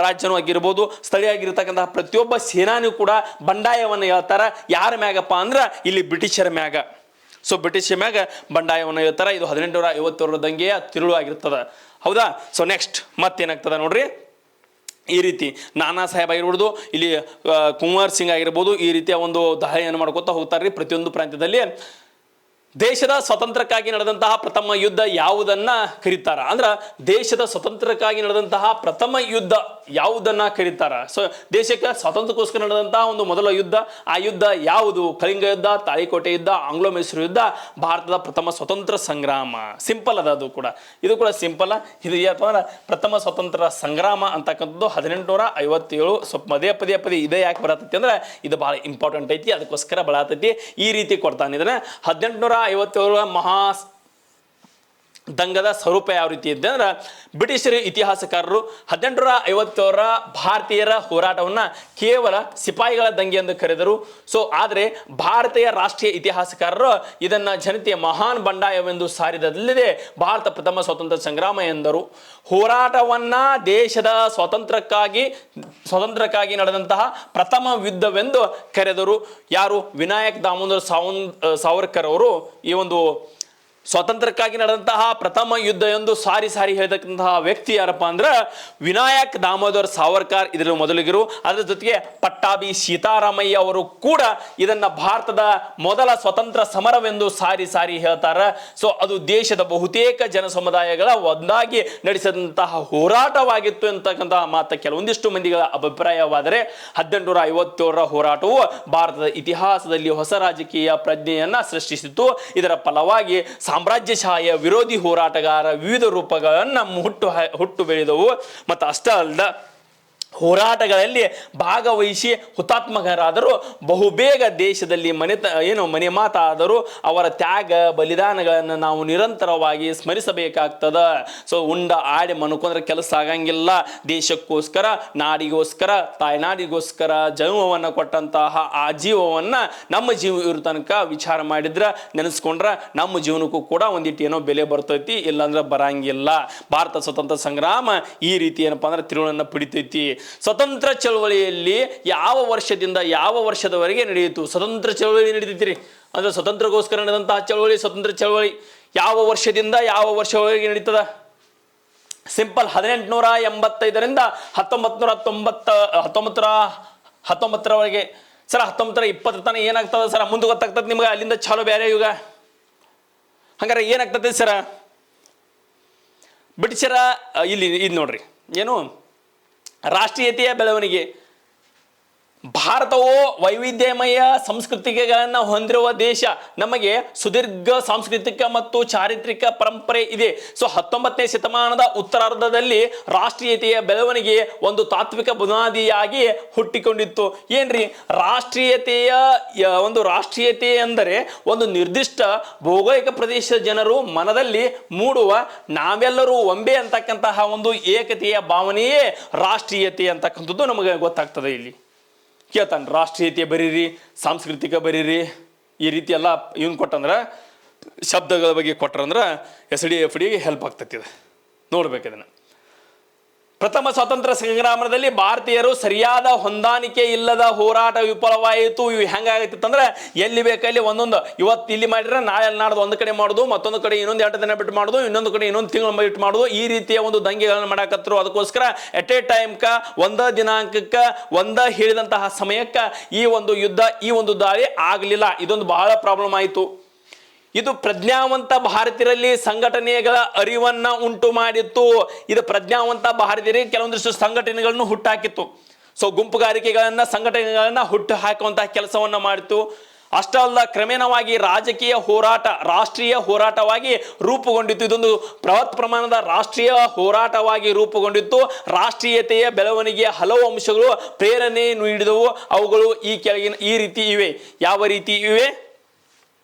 ರಾಜ್ಯನೂ ಆಗಿರ್ಬೋದು, ಸ್ಥಳೀಯ ಆಗಿರ್ತಕ್ಕಂತಹ ಪ್ರತಿಯೊಬ್ಬ ಸೇನಾನಿಯೂ ಕೂಡ ಬಂಡಾಯವನ್ನು ಹೇಳ್ತಾರ. ಯಾರ ಮ್ಯಾಗಪ್ಪ ಅಂದ್ರೆ ಇಲ್ಲಿ ಬ್ರಿಟಿಷರ ಮ್ಯಾಗ. ಸೊ ಬ್ರಿಟಿಷರ ಮ್ಯಾಗ ಬಂಡಾಯವನ್ನು ಹೇಳ್ತಾರ. ಇದು 1857 ದಂಗೆಯ ತಿರುಳು ಆಗಿರ್ತದ. ಹೌದಾ? ಸೊ ನೆಕ್ಸ್ಟ್ ಮತ್ತೇನಾಗ್ತದ ನೋಡ್ರಿ. ಈ ರೀತಿ ನಾನಾ ಸಾಹೇಬ್ ಆಗಿರ್ಬೋದು, ಇಲ್ಲಿ ಕುಂವರ್ ಸಿಂಗ್ ಆಗಿರ್ಬೋದು, ಈ ರೀತಿಯ ಒಂದು ದಾಳಿಯನ್ನು ಮಾಡ್ಕೊತಾ ಹೋಗ್ತಾರ್ರಿ ಪ್ರತಿಯೊಂದು ಪ್ರಾಂತ್ಯದಲ್ಲಿ. ದೇಶದ ಸ್ವಾತಂತ್ರ್ಯಕ್ಕಾಗಿ ನಡೆದಂತಹ ಪ್ರಥಮ ಯುದ್ಧ ಯಾವುದನ್ನ ಕರೀತಾರ ಅಂದ್ರೆ, ದೇಶದ ಸ್ವಾತಂತ್ರ್ಯಕ್ಕಾಗಿ ನಡೆದಂತಹ ಪ್ರಥಮ ಯುದ್ಧ ಯಾವುದನ್ನ ಕರೀತಾರ? ಸೊ ದೇಶಕ್ಕೆ ಸ್ವಾತಂತ್ರ್ಯಕ್ಕೋಸ್ಕರ ನಡೆದಂತಹ ಒಂದು ಮೊದಲ ಯುದ್ಧ, ಆ ಯುದ್ಧ ಯಾವುದು? ಕಳಿಂಗ ಯುದ್ಧ, ತಾಳಿಕೋಟೆ ಯುದ್ಧ, ಆಂಗ್ಲೋ ಮೈಸೂರು ಯುದ್ಧ, ಭಾರತದ ಪ್ರಥಮ ಸ್ವತಂತ್ರ ಸಂಗ್ರಾಮ. ಸಿಂಪಲ್ ಅದ, ಇದು ಕೂಡ ಸಿಂಪಲ್. ಇದು ಏನಪ್ಪ ಅಂದ್ರೆ ಪ್ರಥಮ ಸ್ವತಂತ್ರ ಸಂಗ್ರಾಮ ಅಂತಕ್ಕಂಥದ್ದು 1857. ಸ್ವಲ್ಪ ಪದೇ ಪದೇ ಇದೇ ಯಾಕೆ ಬರತೈತಿ ಅಂದ್ರೆ ಇದು ಬಹಳ ಇಂಪಾರ್ಟೆಂಟ್ ಐತಿ, ಅದಕ್ಕೋಸ್ಕರ ಬಳತೈತಿ. ಈ ರೀತಿ ಕೊಡ್ತಾನೆ ಇದನ್ನ. 1857 ದಂಗದ ಸ್ವರೂಪ ಯಾವ ರೀತಿ ಇದೆ ಅಂದ್ರೆ ಬ್ರಿಟಿಷರ ಇತಿಹಾಸಕಾರರು 1857ರ ಭಾರತೀಯರ ಹೋರಾಟವನ್ನು ಕೇವಲ ಸಿಪಾಯಿಗಳ ದಂಗೆ ಎಂದು ಕರೆದರು. ಸೊ ಆದರೆ ಭಾರತೀಯ ರಾಷ್ಟ್ರೀಯ ಇತಿಹಾಸಕಾರರು ಇದನ್ನು ಜನತೆಯ ಮಹಾನ್ ಬಂಡಾಯವೆಂದು ಸಾರಿದಲ್ಲದೆ ಭಾರತ ಪ್ರಥಮ ಸ್ವಾತಂತ್ರ್ಯ ಸಂಗ್ರಾಮ ಎಂದರು. ಹೋರಾಟವನ್ನು ದೇಶದ ಸ್ವಾತಂತ್ರ್ಯಕ್ಕಾಗಿ ನಡೆದಂತಹ ಪ್ರಥಮ ಯುದ್ಧವೆಂದು ಕರೆದರು. ಯಾರು? ವಿನಾಯಕ್ ದಾಮೋದರ್ ಸಾವರ್ಕರ್ ಅವರು ಈ ಒಂದು ಸ್ವಾತಂತ್ರ್ಯಕ್ಕಾಗಿ ನಡೆದಂತಹ ಪ್ರಥಮ ಯುದ್ಧ ಎಂದು ಸಾರಿ ಹೇಳ್ತಕ್ಕಂತಹ ವ್ಯಕ್ತಿ ಯಾರಪ್ಪ ಅಂದ್ರೆ ವಿನಾಯಕ್ ದಾಮೋದರ್ ಸಾವರ್ಕರ್ ಇದರ ಮೊದಲಿಗರು. ಅದರ ಜೊತೆಗೆ ಪಟ್ಟಾಭಿ ಸೀತಾರಾಮಯ್ಯ ಅವರು ಕೂಡ ಇದನ್ನ ಭಾರತದ ಮೊದಲ ಸ್ವತಂತ್ರ ಸಮರವೆಂದು ಸಾರಿ ಹೇಳ್ತಾರೆ. ಸೊ ಅದು ದೇಶದ ಬಹುತೇಕ ಜನ ಸಮುದಾಯಗಳ ಒಂದಾಗಿ ನಡೆಸಿದಂತಹ ಹೋರಾಟವಾಗಿತ್ತು ಅಂತಕ್ಕಂತಹ ಮಾತು ಕೆಲವೊಂದಿಷ್ಟು ಮಂದಿಗಳ ಅಭಿಪ್ರಾಯವಾದರೆ 1857ರ ಹೋರಾಟವು ಭಾರತದ ಇತಿಹಾಸದಲ್ಲಿ ಹೊಸ ರಾಜಕೀಯ ಪ್ರಜ್ಞೆಯನ್ನ ಸೃಷ್ಟಿಸಿತು. ಇದರ ಫಲವಾಗಿ ಸಾಮ್ರಾಜ್ಯಶಾಹಿಯ ವಿರೋಧಿ ಹೋರಾಟಗಾರ ವಿವಿಧ ರೂಪಗಳನ್ನು ಹುಟ್ಟು ಬೆಳೆದವು. ಮತ್ತು ಅಷ್ಟೇ ಅಲ್ಲದ ಹೋರಾಟಗಳಲ್ಲಿ ಭಾಗವಹಿಸಿ ಹುತಾತ್ಮಕರಾದರೂ ಬಹುಬೇಗ ದೇಶದಲ್ಲಿ ಮನೆ ಮಾತಾದರೂ ಅವರ ತ್ಯಾಗ ಬಲಿದಾನಗಳನ್ನು ನಾವು ನಿರಂತರವಾಗಿ ಸ್ಮರಿಸಬೇಕಾಗ್ತದ. ಸೊ ಉಂಡ ಆಡಿ ಮನ್ಕೊಂಡ್ರೆ ಕೆಲಸ ಆಗಂಗಿಲ್ಲ. ದೇಶಕ್ಕೋಸ್ಕರ, ನಾಡಿಗೋಸ್ಕರ, ತಾಯ್ನಾಡಿಗೋಸ್ಕರ ಜೀವವನ್ನು ಕೊಟ್ಟಂತಹ ಆ ಜೀವವನ್ನು ನಮ್ಮ ಜೀವ ಇರೋ ತನಕ ವಿಚಾರ ಮಾಡಿದ್ರೆ ನೆನೆಸ್ಕೊಂಡ್ರೆ ನಮ್ಮ ಜೀವನಕ್ಕೂ ಕೂಡ ಒಂದಿಟ್ಟು ಏನೋ ಬೆಲೆ ಬರ್ತೈತಿ, ಇಲ್ಲಾಂದ್ರೆ ಬರಂಗಿಲ್ಲ. ಭಾರತ ಸ್ವತಂತ್ರ ಸಂಗ್ರಾಮ ಈ ರೀತಿ ಏನಪ್ಪಾ ಅಂದ್ರೆ ತಿರುಳನ್ನು ಪಡಿತೈತಿ. ಸ್ವತಂತ್ರ ಚಳವಳಿಯಲ್ಲಿ ಯಾವ ವರ್ಷದಿಂದ ಯಾವ ವರ್ಷದವರೆಗೆ ನಡೆಯಿತು? ಸ್ವತಂತ್ರ ಚಳವಳಿ ನಡೀತಿರಿ ಅಂದ್ರೆ ಸ್ವತಂತ್ರಗೋಸ್ಕರ ನಡೆದಂತಹ ಚಳವಳಿ ಸ್ವತಂತ್ರ ಚಳವಳಿ ಯಾವ ವರ್ಷದಿಂದ ಯಾವ ವರ್ಷವರೆಗೆ ನಡೀತದ? ಸಿಂಪಲ್ 1885ರಿಂದ 1919ರವರೆಗೆ. ಸರ್ 1920 ತನಕ ಏನಾಗ್ತದೆ ಸರ್? ಮುಂದೆ ಗೊತ್ತಾಗ್ತದೆ ನಿಮ್ಗೆ, ಅಲ್ಲಿಂದ ಚಾಲು ಬೇರೆ ಯುಗ. ಹಂಗಾರೆ ಏನಾಗ್ತದೆ ಸರ? ಬ್ರಿಟಿಷರ ಇಲ್ಲಿ ಇದು ನೋಡ್ರಿ, ಏನು ರಾಷ್ಟ್ರೀಯತೆಯ ಬೆಳವಣಿಗೆ. ಭಾರತವು ವೈವಿಧ್ಯಮಯ ಸಂಸ್ಕೃತಿಗಳನ್ನು ಹೊಂದಿರುವ ದೇಶ. ನಮಗೆ ಸುದೀರ್ಘ ಸಾಂಸ್ಕೃತಿಕ ಮತ್ತು ಚಾರಿತ್ರಿಕ ಪರಂಪರೆ ಇದೆ. ಸೊ 19ನೇ ಶತಮಾನದ ಉತ್ತರಾರ್ಧದಲ್ಲಿ ರಾಷ್ಟ್ರೀಯತೆಯ ಬೆಳವಣಿಗೆ ಒಂದು ತಾತ್ವಿಕ ಬುನಾದಿಯಾಗಿ ಹುಟ್ಟಿಕೊಂಡಿತ್ತು. ಏನ್ರಿ ರಾಷ್ಟ್ರೀಯತೆ ಎಂದರೆ ಒಂದು ನಿರ್ದಿಷ್ಟ ಭೌಗೋಳಿಕ ಪ್ರದೇಶದ ಜನರು ಮನದಲ್ಲಿ ಮೂಡುವ ನಾವೆಲ್ಲರೂ ಒಂಬೆ ಅಂತಕ್ಕಂತಹ ಒಂದು ಏಕತೆಯ ಭಾವನೆಯೇ ರಾಷ್ಟ್ರೀಯತೆ ಅಂತಕ್ಕಂಥದ್ದು ನಮಗೆ ಗೊತ್ತಾಗ್ತದೆ. ಇಲ್ಲಿ ಕೇಳ್ತಾನೆ ರಾಷ್ಟ್ರೀಯತೆ ಬರೀರಿ, ಸಾಂಸ್ಕೃತಿಕ ಬರೀರಿ, ಈ ರೀತಿ ಎಲ್ಲ ಇವನು ಕೊಟ್ಟಂದ್ರೆ ಶಬ್ದಗಳ ಬಗ್ಗೆ ಕೊಟ್ರಂದ್ರೆ SDFD ಹೆಲ್ಪ್ ಆಗ್ತೈತಿ. ಇದು ನೋಡ್ಬೇಕು. ಇದನ್ನು ಪ್ರಥಮ ಸ್ವಾತಂತ್ರ್ಯ ಸಂಗ್ರಾಮದಲ್ಲಿ ಭಾರತೀಯರು ಸರಿಯಾದ ಹೊಂದಾಣಿಕೆ ಇಲ್ಲದ ಹೋರಾಟ ವಿಫಲವಾಯಿತು. ಇವು ಹೆಂಗಾಗೈತಿತ್ತಂದ್ರೆ ಎಲ್ಲಿ ಬೇಕಲ್ಲಿ ಒಂದೊಂದು, ಇವತ್ತು ಇಲ್ಲಿ ಮಾಡಿದ್ರೆ ನಾಳೆ ನಾಡ್ದು ಒಂದು ಕಡೆ ಮಾಡೋದು, ಮತ್ತೊಂದು ಕಡೆ ಇನ್ನೊಂದು 2 ದಿನ ಬಿಟ್ಟು ಮಾಡೋದು, ಇನ್ನೊಂದು ಕಡೆ ಇನ್ನೊಂದು ತಿಂಗಳು ಬಿಟ್ಟು ಮಾಡೋದು, ಈ ರೀತಿಯ ಒಂದು ದಂಗೆಗಳನ್ನು ಮಾಡಕತ್ತರು. ಅದಕ್ಕೋಸ್ಕರ ಎಟ್ ಎ ಟೈಮ್ಕ ಒಂದ ದಿನಾಂಕಕ್ಕೆ ಹೇಳಿದಂತಹ ಸಮಯಕ್ಕೆ ಈ ಒಂದು ಯುದ್ಧ, ಈ ಒಂದು ದಾಳಿ ಆಗಲಿಲ್ಲ. ಇದೊಂದು ಬಹಳ ಪ್ರಾಬ್ಲಮ್ ಆಯಿತು. ಇದು ಪ್ರಜ್ಞಾವಂತ ಭಾರತೀಯರಲ್ಲಿ ಸಂಘಟನೆಗಳ ಅರಿವನ್ನ ಉಂಟು ಮಾಡಿತ್ತು. ಇದು ಪ್ರಜ್ಞಾವಂತ ಭಾರತೀಯರಿಗೆ ಕೆಲವೊಂದಿಷ್ಟು ಸಂಘಟನೆಗಳನ್ನು ಹುಟ್ಟಾಕಿತ್ತು. ಸೊ ಗುಂಪುಗಾರಿಕೆಗಳನ್ನ, ಸಂಘಟನೆಗಳನ್ನ ಹುಟ್ಟು ಹಾಕುವಂತಹ ಕೆಲಸವನ್ನ ಮಾಡಿತು. ಅಷ್ಟೇ ಅಲ್ಲ, ಕ್ರಮೇಣವಾಗಿ ರಾಜಕೀಯ ಹೋರಾಟ ರಾಷ್ಟ್ರೀಯ ಹೋರಾಟವಾಗಿ ರೂಪುಗೊಂಡಿತ್ತು. ಇದೊಂದು ಬೃಹತ್ ಪ್ರಮಾಣದ ರಾಷ್ಟ್ರೀಯ ಹೋರಾಟವಾಗಿ ರೂಪುಗೊಂಡಿತ್ತು. ರಾಷ್ಟ್ರೀಯತೆಯ ಬೆಳವಣಿಗೆಯ ಹಲವು ಅಂಶಗಳು ಪ್ರೇರಣೆ ನೀಡಿದವು. ಅವುಗಳು ಈ ಕೆಳಗಿನ ಈ ರೀತಿ ಇವೆ. ಯಾವ ರೀತಿ ಇವೆ?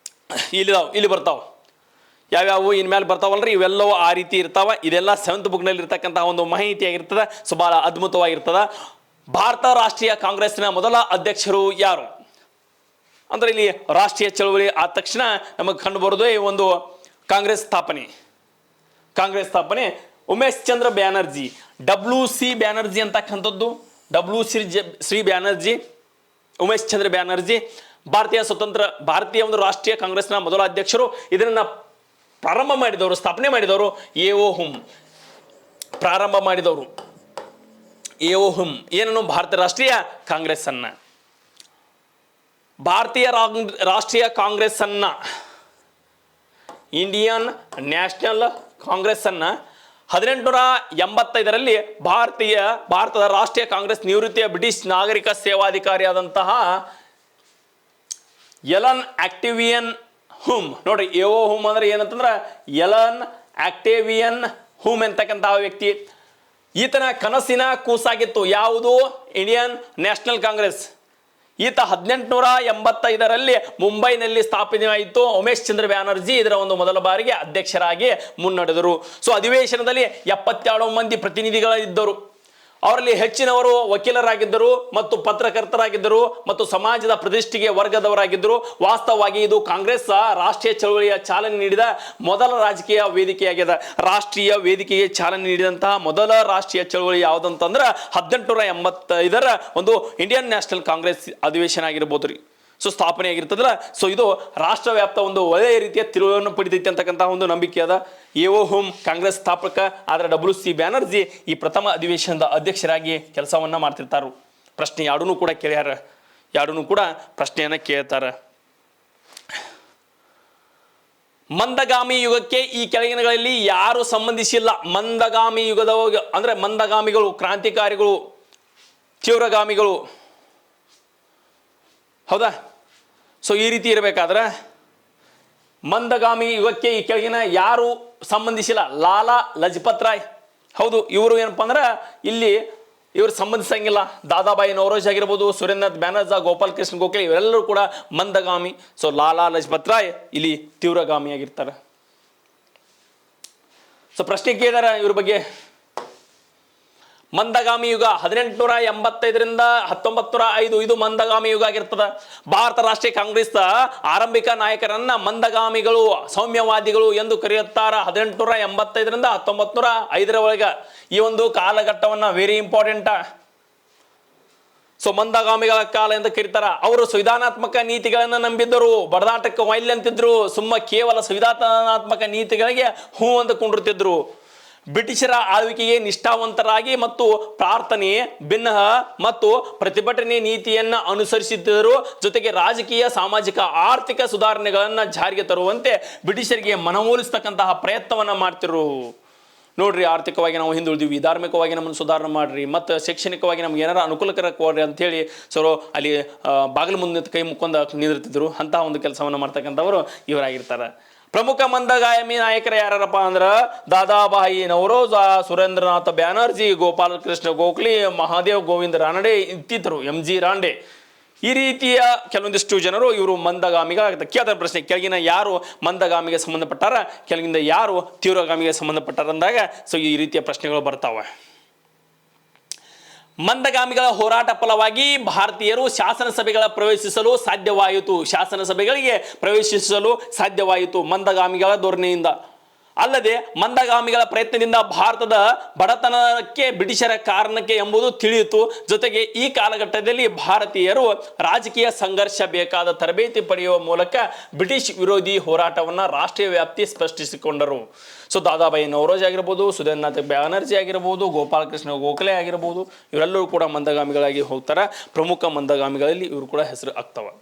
ಇಲ್ಲಿ ಬರ್ತಾವ. ಯಾವ್ಯಾವು ಇನ್ಮೇಲೆ ಬರ್ತಾವಲ್ರಿ, ಇವೆಲ್ಲವೂ ಆ ರೀತಿ ಇರ್ತಾವ. ಇದೆಲ್ಲ 7th ಬುಕ್ನಲ್ಲಿ ಇರ್ತಕ್ಕಂತಹ ಒಂದು ಮಾಹಿತಿಯಾಗಿರ್ತದೆ. ಸೊ ಬಹಳ ಅದ್ಭುತವಾಗಿರ್ತದ. ಭಾರತ ರಾಷ್ಟ್ರೀಯ ಕಾಂಗ್ರೆಸ್ನ ಮೊದಲ ಅಧ್ಯಕ್ಷರು ಯಾರು ಅಂದ್ರೆ ಇಲ್ಲಿ ರಾಷ್ಟ್ರೀಯ ಚಳವಳಿ ಆದ ತಕ್ಷಣ ನಮಗೆ ಕಂಡು ಬರೋದು ಈ ಒಂದು ಕಾಂಗ್ರೆಸ್ ಸ್ಥಾಪನೆ ಉಮೇಶ್ ಚಂದ್ರ ಬ್ಯಾನರ್ಜಿ, WC ಬ್ಯಾನರ್ಜಿ ಅಂತಕ್ಕಂಥದ್ದು. WC ಬ್ಯಾನರ್ಜಿ, ಉಮೇಶ್ ಚಂದ್ರ ಬ್ಯಾನರ್ಜಿ ಭಾರತೀಯ ಒಂದು ರಾಷ್ಟ್ರೀಯ ಕಾಂಗ್ರೆಸ್ನ ಮೊದಲ ಅಧ್ಯಕ್ಷರು. ಇದನ್ನ ಸ್ಥಾಪನೆ ಮಾಡಿದವರು AO ಹುಮ್. ಪ್ರಾರಂಭ ಮಾಡಿದವರು AO ಹುಮ್ ಏನನ್ನು? ಭಾರತೀಯ ರಾಷ್ಟ್ರೀಯ ಕಾಂಗ್ರೆಸ್ ಅನ್ನ. ಭಾರತೀಯ ರಾಷ್ಟ್ರೀಯ ಕಾಂಗ್ರೆಸ್ ಅನ್ನ, ಇಂಡಿಯನ್ ನ್ಯಾಷನಲ್ ಕಾಂಗ್ರೆಸ್ ಅನ್ನ 1885ರಲ್ಲಿ ಭಾರತದ ರಾಷ್ಟ್ರೀಯ ಕಾಂಗ್ರೆಸ್ ನಿವೃತ್ತಿಯ ಬ್ರಿಟಿಷ್ ನಾಗರಿಕ ಸೇವಾಧಿಕಾರಿಯಾದಂತಹ ಎಲನ್ ಆಕ್ಟೇವಿಯನ್ ಹುಮ್. ನೋಡ್ರಿ, AO ಹುಮ್ ಅಂದ್ರೆ ಏನಂತಂದ್ರೆ ಎಲನ್ ಆಕ್ಟೇವಿಯನ್ ಹುಮ್ ಅಂತಕ್ಕಂತಹ ವ್ಯಕ್ತಿ. ಈತನ ಕನಸಿನ ಕೂಸಾಗಿತ್ತು ಯಾವುದು? Indian national Congress. ಈತ 1885ರಲ್ಲಿ ಮುಂಬೈನಲ್ಲಿ ಸ್ಥಾಪನೆಯಾಯಿತು. ಉಮೇಶ್ ಚಂದ್ರ ಬ್ಯಾನರ್ಜಿ ಇದರ ಒಂದು ಮೊದಲ ಬಾರಿಗೆ ಅಧ್ಯಕ್ಷರಾಗಿ ಮುನ್ನಡೆದರು. ಸೊ ಅಧಿವೇಶನದಲ್ಲಿ 77 ಮಂದಿ ಪ್ರತಿನಿಧಿಗಳಿದ್ದರು. ಅವರಲ್ಲಿ ಹೆಚ್ಚಿನವರು ವಕೀಲರಾಗಿದ್ದರು ಮತ್ತು ಪತ್ರಕರ್ತರಾಗಿದ್ದರು ಮತ್ತು ಸಮಾಜದ ಪ್ರತಿಷ್ಠೆಗೆ ವರ್ಗದವರಾಗಿದ್ದರು. ವಾಸ್ತವವಾಗಿ ಇದು ಕಾಂಗ್ರೆಸ್ ರಾಷ್ಟ್ರೀಯ ಚಳವಳಿಯ ಚಾಲನೆ ನೀಡಿದ ಮೊದಲ ರಾಜಕೀಯ ವೇದಿಕೆಯಾಗಿದೆ. ರಾಷ್ಟ್ರೀಯ ವೇದಿಕೆಗೆ ಚಾಲನೆ ನೀಡಿದಂತಹ ಮೊದಲ ರಾಷ್ಟ್ರೀಯ ಚಳವಳಿ ಯಾವುದಂತಂದ್ರೆ 1885ರ ಒಂದು ಇಂಡಿಯನ್ ನ್ಯಾಷನಲ್ ಕಾಂಗ್ರೆಸ್ ಅಧಿವೇಶನ ಆಗಿರ್ಬೋದು ರೀ. ಸೊ ಸ್ಥಾಪನೆ ಆಗಿರ್ತದಲ್ಲ. ಸೊ ಇದು ರಾಷ್ಟ್ರವ್ಯಾಪ್ತ ಒಂದು ಒಳ್ಳೆಯ ರೀತಿಯ ತಿರುವನ್ನು ಪಡೆದೈತೆ ಅಂತಕ್ಕಂತಹ ಒಂದು ನಂಬಿಕೆ ಅದ. ಎಒ ಹೋಮ್ ಕಾಂಗ್ರೆಸ್ ಸ್ಥಾಪಕ ಆದರೆ WC ಬ್ಯಾನರ್ಜಿ ಈ ಪ್ರಥಮ ಅಧಿವೇಶನದ ಅಧ್ಯಕ್ಷರಾಗಿ ಕೆಲಸವನ್ನ ಮಾಡ್ತಿರ್ತಾರು. ಪ್ರಶ್ನೆ ಎರಡೂ ಕೂಡ ಕೇಳ್ಯಾರ, ಎರಡೂ ಕೂಡ ಪ್ರಶ್ನೆಯನ್ನ ಕೇಳ್ತಾರ. ಮಂದಗಾಮಿ ಯುಗಕ್ಕೆ ಈ ಕೆಳಗಿನಗಳಲ್ಲಿ ಯಾರು ಸಂಬಂಧಿಸಿಲ್ಲ? ಮಂದಗಾಮಿ ಯುಗದ ಅಂದ್ರೆ ಮಂದಗಾಮಿಗಳು, ಕ್ರಾಂತಿಕಾರಿಗಳು, ತೀವ್ರಗಾಮಿಗಳು, ಹೌದಾ? ಸೊ ಈ ರೀತಿ ಇರಬೇಕಾದ್ರೆ ಮಂದಗಾಮಿ ಯುಗಕ್ಕೆ ಈ ಕೆಳಗಿನ ಯಾರು ಸಂಬಂಧಿಸಿಲ್ಲ? ಲಾಲಾ ಲಜಪತ್ ರಾಯ್. ಹೌದು, ಇವರು ಏನಪ್ಪಾ ಅಂದ್ರೆ ಇಲ್ಲಿ ಇವರು ಸಂಬಂಧಿಸಂಗಿಲ್ಲ. ದಾದಾಬಾಯಿ ನವರೋಜ್ ಆಗಿರ್ಬೋದು, ಸುರೇಂದ್ರನಾಥ್ ಬ್ಯಾನರ್ಜಿ, ಗೋಪಾಲ್ ಕೃಷ್ಣ ಗೋಖಲೆ ಇವರೆಲ್ಲರೂ ಕೂಡ ಮಂದಗಾಮಿ. ಸೊ ಲಾಲಾ ಲಜಪತ್ ರಾಯ್ ಇಲ್ಲಿ ತೀವ್ರಗಾಮಿ ಆಗಿರ್ತಾರೆ. ಸೊ ಪ್ರಶ್ನೆ ಕೇಳಿದಾರ ಇವ್ರ ಬಗ್ಗೆ. ಮಂದಗಾಮಿ ಯುಗ 1885ರಿಂದ 1905 ಇದು ಮಂದಗಾಮಿ ಯುಗ ಆಗಿರ್ತದ. ಭಾರತ ರಾಷ್ಟ್ರೀಯ ಕಾಂಗ್ರೆಸ್ ಆರಂಭಿಕ ನಾಯಕರನ್ನ ಮಂದಗಾಮಿಗಳು, ಸೌಮ್ಯವಾದಿಗಳು ಎಂದು ಕರೆಯುತ್ತಾರೆ. 1885ರಿಂದ 1905 ಒಳಗೆ ಈ ಒಂದು ಕಾಲಘಟ್ಟವನ್ನ ವೆರಿ ಇಂಪಾರ್ಟೆಂಟ್. ಸೊ ಮಂದಗಾಮಿಗಳ ಕಾಲ ಎಂದು ಕರೀತಾರ. ಅವರು ಸಂವಿಧಾನಾತ್ಮಕ ನೀತಿಗಳನ್ನು ನಂಬಿದ್ದರು, ಬಡದಾಟಕ್ಕೆ ವೈಲ್ಯ ಅಂತಿದ್ರು. ಕೇವಲ ಸಂವಿಧಾನಾತ್ಮಕ ನೀತಿಗಳಿಗೆ ಹೂ ಅಂದುಕೊಂಡಿರ್ತಿದ್ರು. ಬ್ರಿಟಿಷರ ಆಳ್ವಿಕೆಗೆ ನಿಷ್ಠಾವಂತರಾಗಿ ಮತ್ತು ಪ್ರಾರ್ಥನೆ, ಭಿನ್ನಹ ಮತ್ತು ಪ್ರತಿಭಟನೆ ನೀತಿಯನ್ನು ಅನುಸರಿಸಿದ್ದರು. ಜೊತೆಗೆ ರಾಜಕೀಯ, ಸಾಮಾಜಿಕ, ಆರ್ಥಿಕ ಸುಧಾರಣೆಗಳನ್ನು ಜಾರಿಗೆ ತರುವಂತೆ ಬ್ರಿಟಿಷರಿಗೆ ಮನವೊಲಿಸ್ತಕ್ಕಂತಹ ಪ್ರಯತ್ನವನ್ನ ಮಾಡ್ತಿರು. ನೋಡ್ರಿ, ಆರ್ಥಿಕವಾಗಿ ನಾವು ಹಿಂದುಳಿದೀವಿ, ಧಾರ್ಮಿಕವಾಗಿ ನಮ್ಮನ್ನು ಸುಧಾರಣೆ ಮಾಡ್ರಿ, ಮತ್ತು ಶೈಕ್ಷಣಿಕವಾಗಿ ನಮ್ಗೆ ಏನಾರ ಅನುಕೂಲಕರ ಕೊಡ್ರಿ ಅಂತೇಳಿ ಅಲ್ಲಿ ಬಾಗಿಲು ಮುಂದೆ ಕೈ ಮುಕ್ಕೊಂಡ ನಿಂದಿರ್ತಿದ್ರು. ಅಂತಹ ಒಂದು ಕೆಲಸವನ್ನು ಮಾಡ್ತಕ್ಕಂಥವರು ಇವರಾಗಿರ್ತಾರೆ. ಪ್ರಮುಖ ಮಂದಗಾಮಿ ನಾಯಕರು ಯಾರಪ್ಪ ಅಂದ್ರೆ ದಾದಾಬಾಯಿ ನವರೋಜ್, ಸುರೇಂದ್ರನಾಥ ಬ್ಯಾನರ್ಜಿ, ಗೋಪಾಲ ಕೃಷ್ಣ ಗೋಖಲೆ, ಮಹಾದೇವ್ ಗೋವಿಂದ ರಾನಡೆ ಇತ್ತಿದ್ರು, MG ರಾಂಡೆ. ಈ ರೀತಿಯ ಕೆಲವೊಂದಿಷ್ಟು ಜನರು ಇವರು ಮಂದಗಾಮಿಗಳಾಗುತ್ತೆ. ಕೇಳಿದ ಪ್ರಶ್ನೆ, ಕೆಳಗಿನ ಯಾರು ಮಂದಗಾಮಿಗೆ ಸಂಬಂಧಪಟ್ಟಾರ, ಕೆಳಗಿಂದ ಯಾರು ತೀವ್ರಗಾಮಿಗೆ ಸಂಬಂಧಪಟ್ಟಾರ ಅಂದಾಗ ಸೊ ಈ ರೀತಿಯ ಪ್ರಶ್ನೆಗಳು ಬರ್ತಾವೆ. ಮಂದಗಾಮಿಗಳ ಹೋರಾಟ ಫಲವಾಗಿ ಭಾರತೀಯರು ಶಾಸನಸಭೆಗಳ ಪ್ರವೇಶಿಸಲು ಸಾಧ್ಯವಾಯಿತು. ಶಾಸನಸಭೆಗಳಿಗೆ ಪ್ರವೇಶಿಸಲು ಸಾಧ್ಯವಾಯಿತು ಮಂದಗಾಮಿಗಳ ಧೋರಣೆಯಿಂದ. ಅಲ್ಲದೆ ಮಂದಗಾಮಿಗಳ ಪ್ರಯತ್ನದಿಂದ ಭಾರತದ ಬಡತನಕ್ಕೆ ಬ್ರಿಟಿಷರ ಕಾರಣಕ್ಕೆ ಎಂಬುದು ತಿಳಿಯಿತು. ಜೊತೆಗೆ ಈ ಕಾಲಘಟ್ಟದಲ್ಲಿ ಭಾರತೀಯರು ರಾಜಕೀಯ ಸಂಘರ್ಷ ಬೇಕಾದ ತರಬೇತಿ ಪಡೆಯುವ ಮೂಲಕ ಬ್ರಿಟಿಷ್ ವಿರೋಧಿ ಹೋರಾಟವನ್ನು ರಾಷ್ಟ್ರೀಯ ವ್ಯಾಪ್ತಿ ಸ್ಪಷ್ಟಿಸಿಕೊಂಡರು. ಸೊ ದಾದಾಬಾಯಿ ನವರೋಜ್ ಆಗಿರ್ಬೋದು, ಸುರೇಂದ್ರನಾಥ್ ಬ್ಯಾನರ್ಜಿ ಆಗಿರ್ಬೋದು, ಗೋಪಾಲ ಕೃಷ್ಣ ಗೋಖಲೆ ಆಗಿರ್ಬೋದು, ಇವರೆಲ್ಲರೂ ಕೂಡ ಮಂದಗಾಮಿಗಳಾಗಿ ಹೋಗ್ತಾರೆ. ಪ್ರಮುಖ ಮಂದಗಾಮಿಗಳಲ್ಲಿ ಇವರು ಕೂಡ ಹೆಸರು ಆಗ್ತವೆ.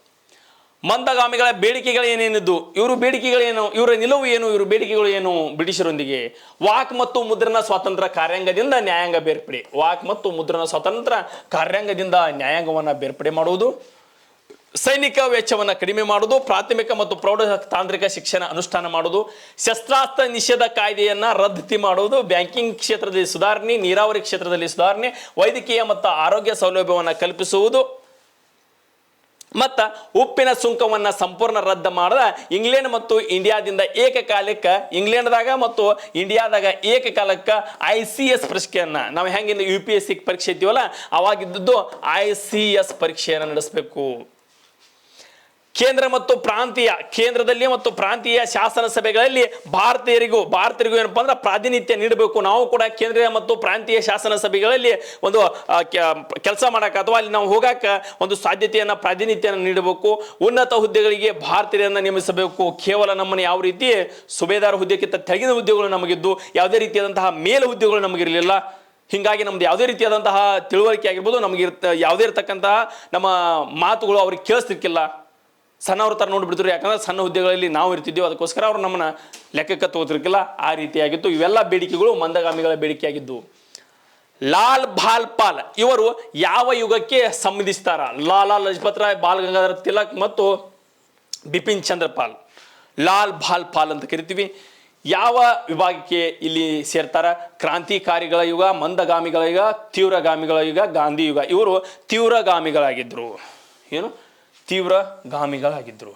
ಮಂದಗಾಮಿಗಳ ಬೇಡಿಕೆಗಳು ಏನೇನಿದ್ದು, ಇವರು ಬೇಡಿಕೆಗಳೇನು, ಇವರ ನಿಲುವು ಏನು, ಇವರು ಬೇಡಿಕೆಗಳು ಏನು ಬ್ರಿಟಿಷರೊಂದಿಗೆ? ವಾಕ್ ಮತ್ತು ಮುದ್ರಣ ಸ್ವಾತಂತ್ರ್ಯ ಕಾರ್ಯಾಂಗದಿಂದ ನ್ಯಾಯಾಂಗ ಬೇರ್ಪಡೆ. ವಾಕ್ ಮತ್ತು ಮುದ್ರಣ ಸ್ವಾತಂತ್ರ್ಯ ಕಾರ್ಯಾಂಗದಿಂದ ನ್ಯಾಯಾಂಗವನ್ನು ಬೇರ್ಪಡೆ ಮಾಡುವುದು, ಸೈನಿಕ ವೆಚ್ಚವನ್ನು ಕಡಿಮೆ ಮಾಡುವುದು, ಪ್ರಾಥಮಿಕ ಮತ್ತು ಪ್ರೌಢ ತಾಂತ್ರಿಕ ಶಿಕ್ಷಣ ಅನುಷ್ಠಾನ ಮಾಡುವುದು, ಶಸ್ತ್ರಾಸ್ತ್ರ ನಿಷೇಧ ಕಾಯ್ದೆಯನ್ನು ರದ್ದು ಮಾಡುವುದು, ಬ್ಯಾಂಕಿಂಗ್ ಕ್ಷೇತ್ರದಲ್ಲಿ ಸುಧಾರಣೆ, ನೀರಾವರಿ ಕ್ಷೇತ್ರದಲ್ಲಿ ಸುಧಾರಣೆ, ವೈದ್ಯಕೀಯ ಮತ್ತು ಆರೋಗ್ಯ ಸೌಲಭ್ಯವನ್ನು ಕಲ್ಪಿಸುವುದು ಮತ್ತು ಉಪ್ಪಿನ ಸುಂಕವನ್ನು ಸಂಪೂರ್ಣ ರದ್ದು ಮಾಡದ ಇಂಗ್ಲೆಂಡ್ ಮತ್ತು ಇಂಡಿಯಾದಿಂದ ಏಕಕಾಲಕ್ಕೆ, ಇಂಗ್ಲೆಂಡ್ದಾಗ ಮತ್ತು ಇಂಡಿಯಾದಾಗ ಏಕಕಾಲಕ್ಕೆ ICS ಪರೀಕ್ಷೆಯನ್ನು, ನಾವು ಹೆಂಗೆ UPSC ಪರೀಕ್ಷೆ ಇದ್ದೀವಲ್ಲ ಅವಾಗಿದ್ದದ್ದು ICS ಪರೀಕ್ಷೆಯನ್ನು ನಡೆಸಬೇಕು. ಕೇಂದ್ರ ಮತ್ತು ಪ್ರಾಂತೀಯ, ಕೇಂದ್ರದಲ್ಲಿ ಮತ್ತು ಪ್ರಾಂತೀಯ ಶಾಸನ ಸಭೆಗಳಲ್ಲಿ ಭಾರತೀಯರಿಗೂ ಏನಪ್ಪ ಅಂದ್ರೆ ಪ್ರಾತಿನಿಧ್ಯ ನೀಡಬೇಕು. ನಾವು ಕೂಡ ಕೇಂದ್ರೀಯ ಮತ್ತು ಪ್ರಾಂತೀಯ ಶಾಸನ ಸಭೆಗಳಲ್ಲಿ ಒಂದು ಕೆಲಸ ಮಾಡಕ್ಕೆ ಅಥವಾ ಅಲ್ಲಿ ನಾವು ಹೋಗಕ್ಕೆ ಒಂದು ಸಾಧ್ಯತೆಯನ್ನು, ಪ್ರಾತಿನಿಧ್ಯವನ್ನು ನೀಡಬೇಕು. ಉನ್ನತ ಹುದ್ದೆಗಳಿಗೆ ಭಾರತೀಯರನ್ನು ನೇಮಿಸಬೇಕು. ಕೇವಲ ನಮ್ಮನ್ನು ಯಾವ ರೀತಿ ಸುಬೇದಾರ ಹುದ್ದೆಗಿಂತ ತೆಗೆದ ಹುದ್ದೆಗಳು ನಮಗಿದ್ದು, ಯಾವುದೇ ರೀತಿಯಾದಂತಹ ಮೇಲು ಹುದ್ದೆಗಳು ನಮಗಿರಲಿಲ್ಲ. ಹೀಗಾಗಿ ನಮ್ದು ಯಾವುದೇ ರೀತಿಯಾದಂತಹ ತಿಳುವಳಿಕೆ ಆಗಿರ್ಬೋದು, ನಮಗೆ ಯಾವುದೇ ಇರತಕ್ಕಂತಹ ನಮ್ಮ ಮಾತುಗಳು ಅವ್ರಿಗೆ ಕೇಳಿಸ್ತಿರ್ಕಿಲ್ಲ. ಸಣ್ಣವ್ರ ಥರ ನೋಡಿಬಿಡ್ತಾರೆ, ಯಾಕಂದ್ರೆ ಸಣ್ಣ ಹುದ್ದೆಗಳಲ್ಲಿ ನಾವು ಇರ್ತಿದ್ದೀವಿ, ಅದಕ್ಕೋಸ್ಕರ ಅವ್ರು ನಮ್ಮನ್ನ ಲೆಕ್ಕಕ್ಕೆ ತಗೋತಿರ್ಕಿಲ್ಲ. ಆ ರೀತಿಯಾಗಿತ್ತು. ಇವೆಲ್ಲ ಬೇಡಿಕೆಗಳು ಮಂದಗಾಮಿಗಳ ಬೇಡಿಕೆಯಾಗಿದ್ದು. ಲಾಲ್ ಬಾಲ್ ಪಾಲ್ ಇವರು ಯಾವ ಯುಗಕ್ಕೆ ಸಂಬಂಧಿಸ್ತಾರ? ಲಾಲಾ ಲಜಪತ್ ರಾಯ್, ಬಾಲ್ ಗಂಗಾಧರ ತಿಲಕ್ ಮತ್ತು ಬಿಪಿನ್ ಚಂದ್ರ ಪಾಲ್. ಲಾಲ್ ಬಾಲ್ ಪಾಲ್ ಅಂತ ಕರಿತೀವಿ. ಯಾವ ವಿಭಾಗಕ್ಕೆ ಇಲ್ಲಿ ಸೇರ್ತಾರ? ಕ್ರಾಂತಿಕಾರಿಗಳ ಯುಗ, ಮಂದಗಾಮಿಗಳ ಯುಗ, ತೀವ್ರಗಾಮಿಗಳ ಯುಗ, ಗಾಂಧಿ ಯುಗ. ಇವರು ತೀವ್ರಗಾಮಿಗಳಾಗಿದ್ದರು. ಏನು ತೀವ್ರಗಾಮಿಗಳಾಗಿದ್ದರು.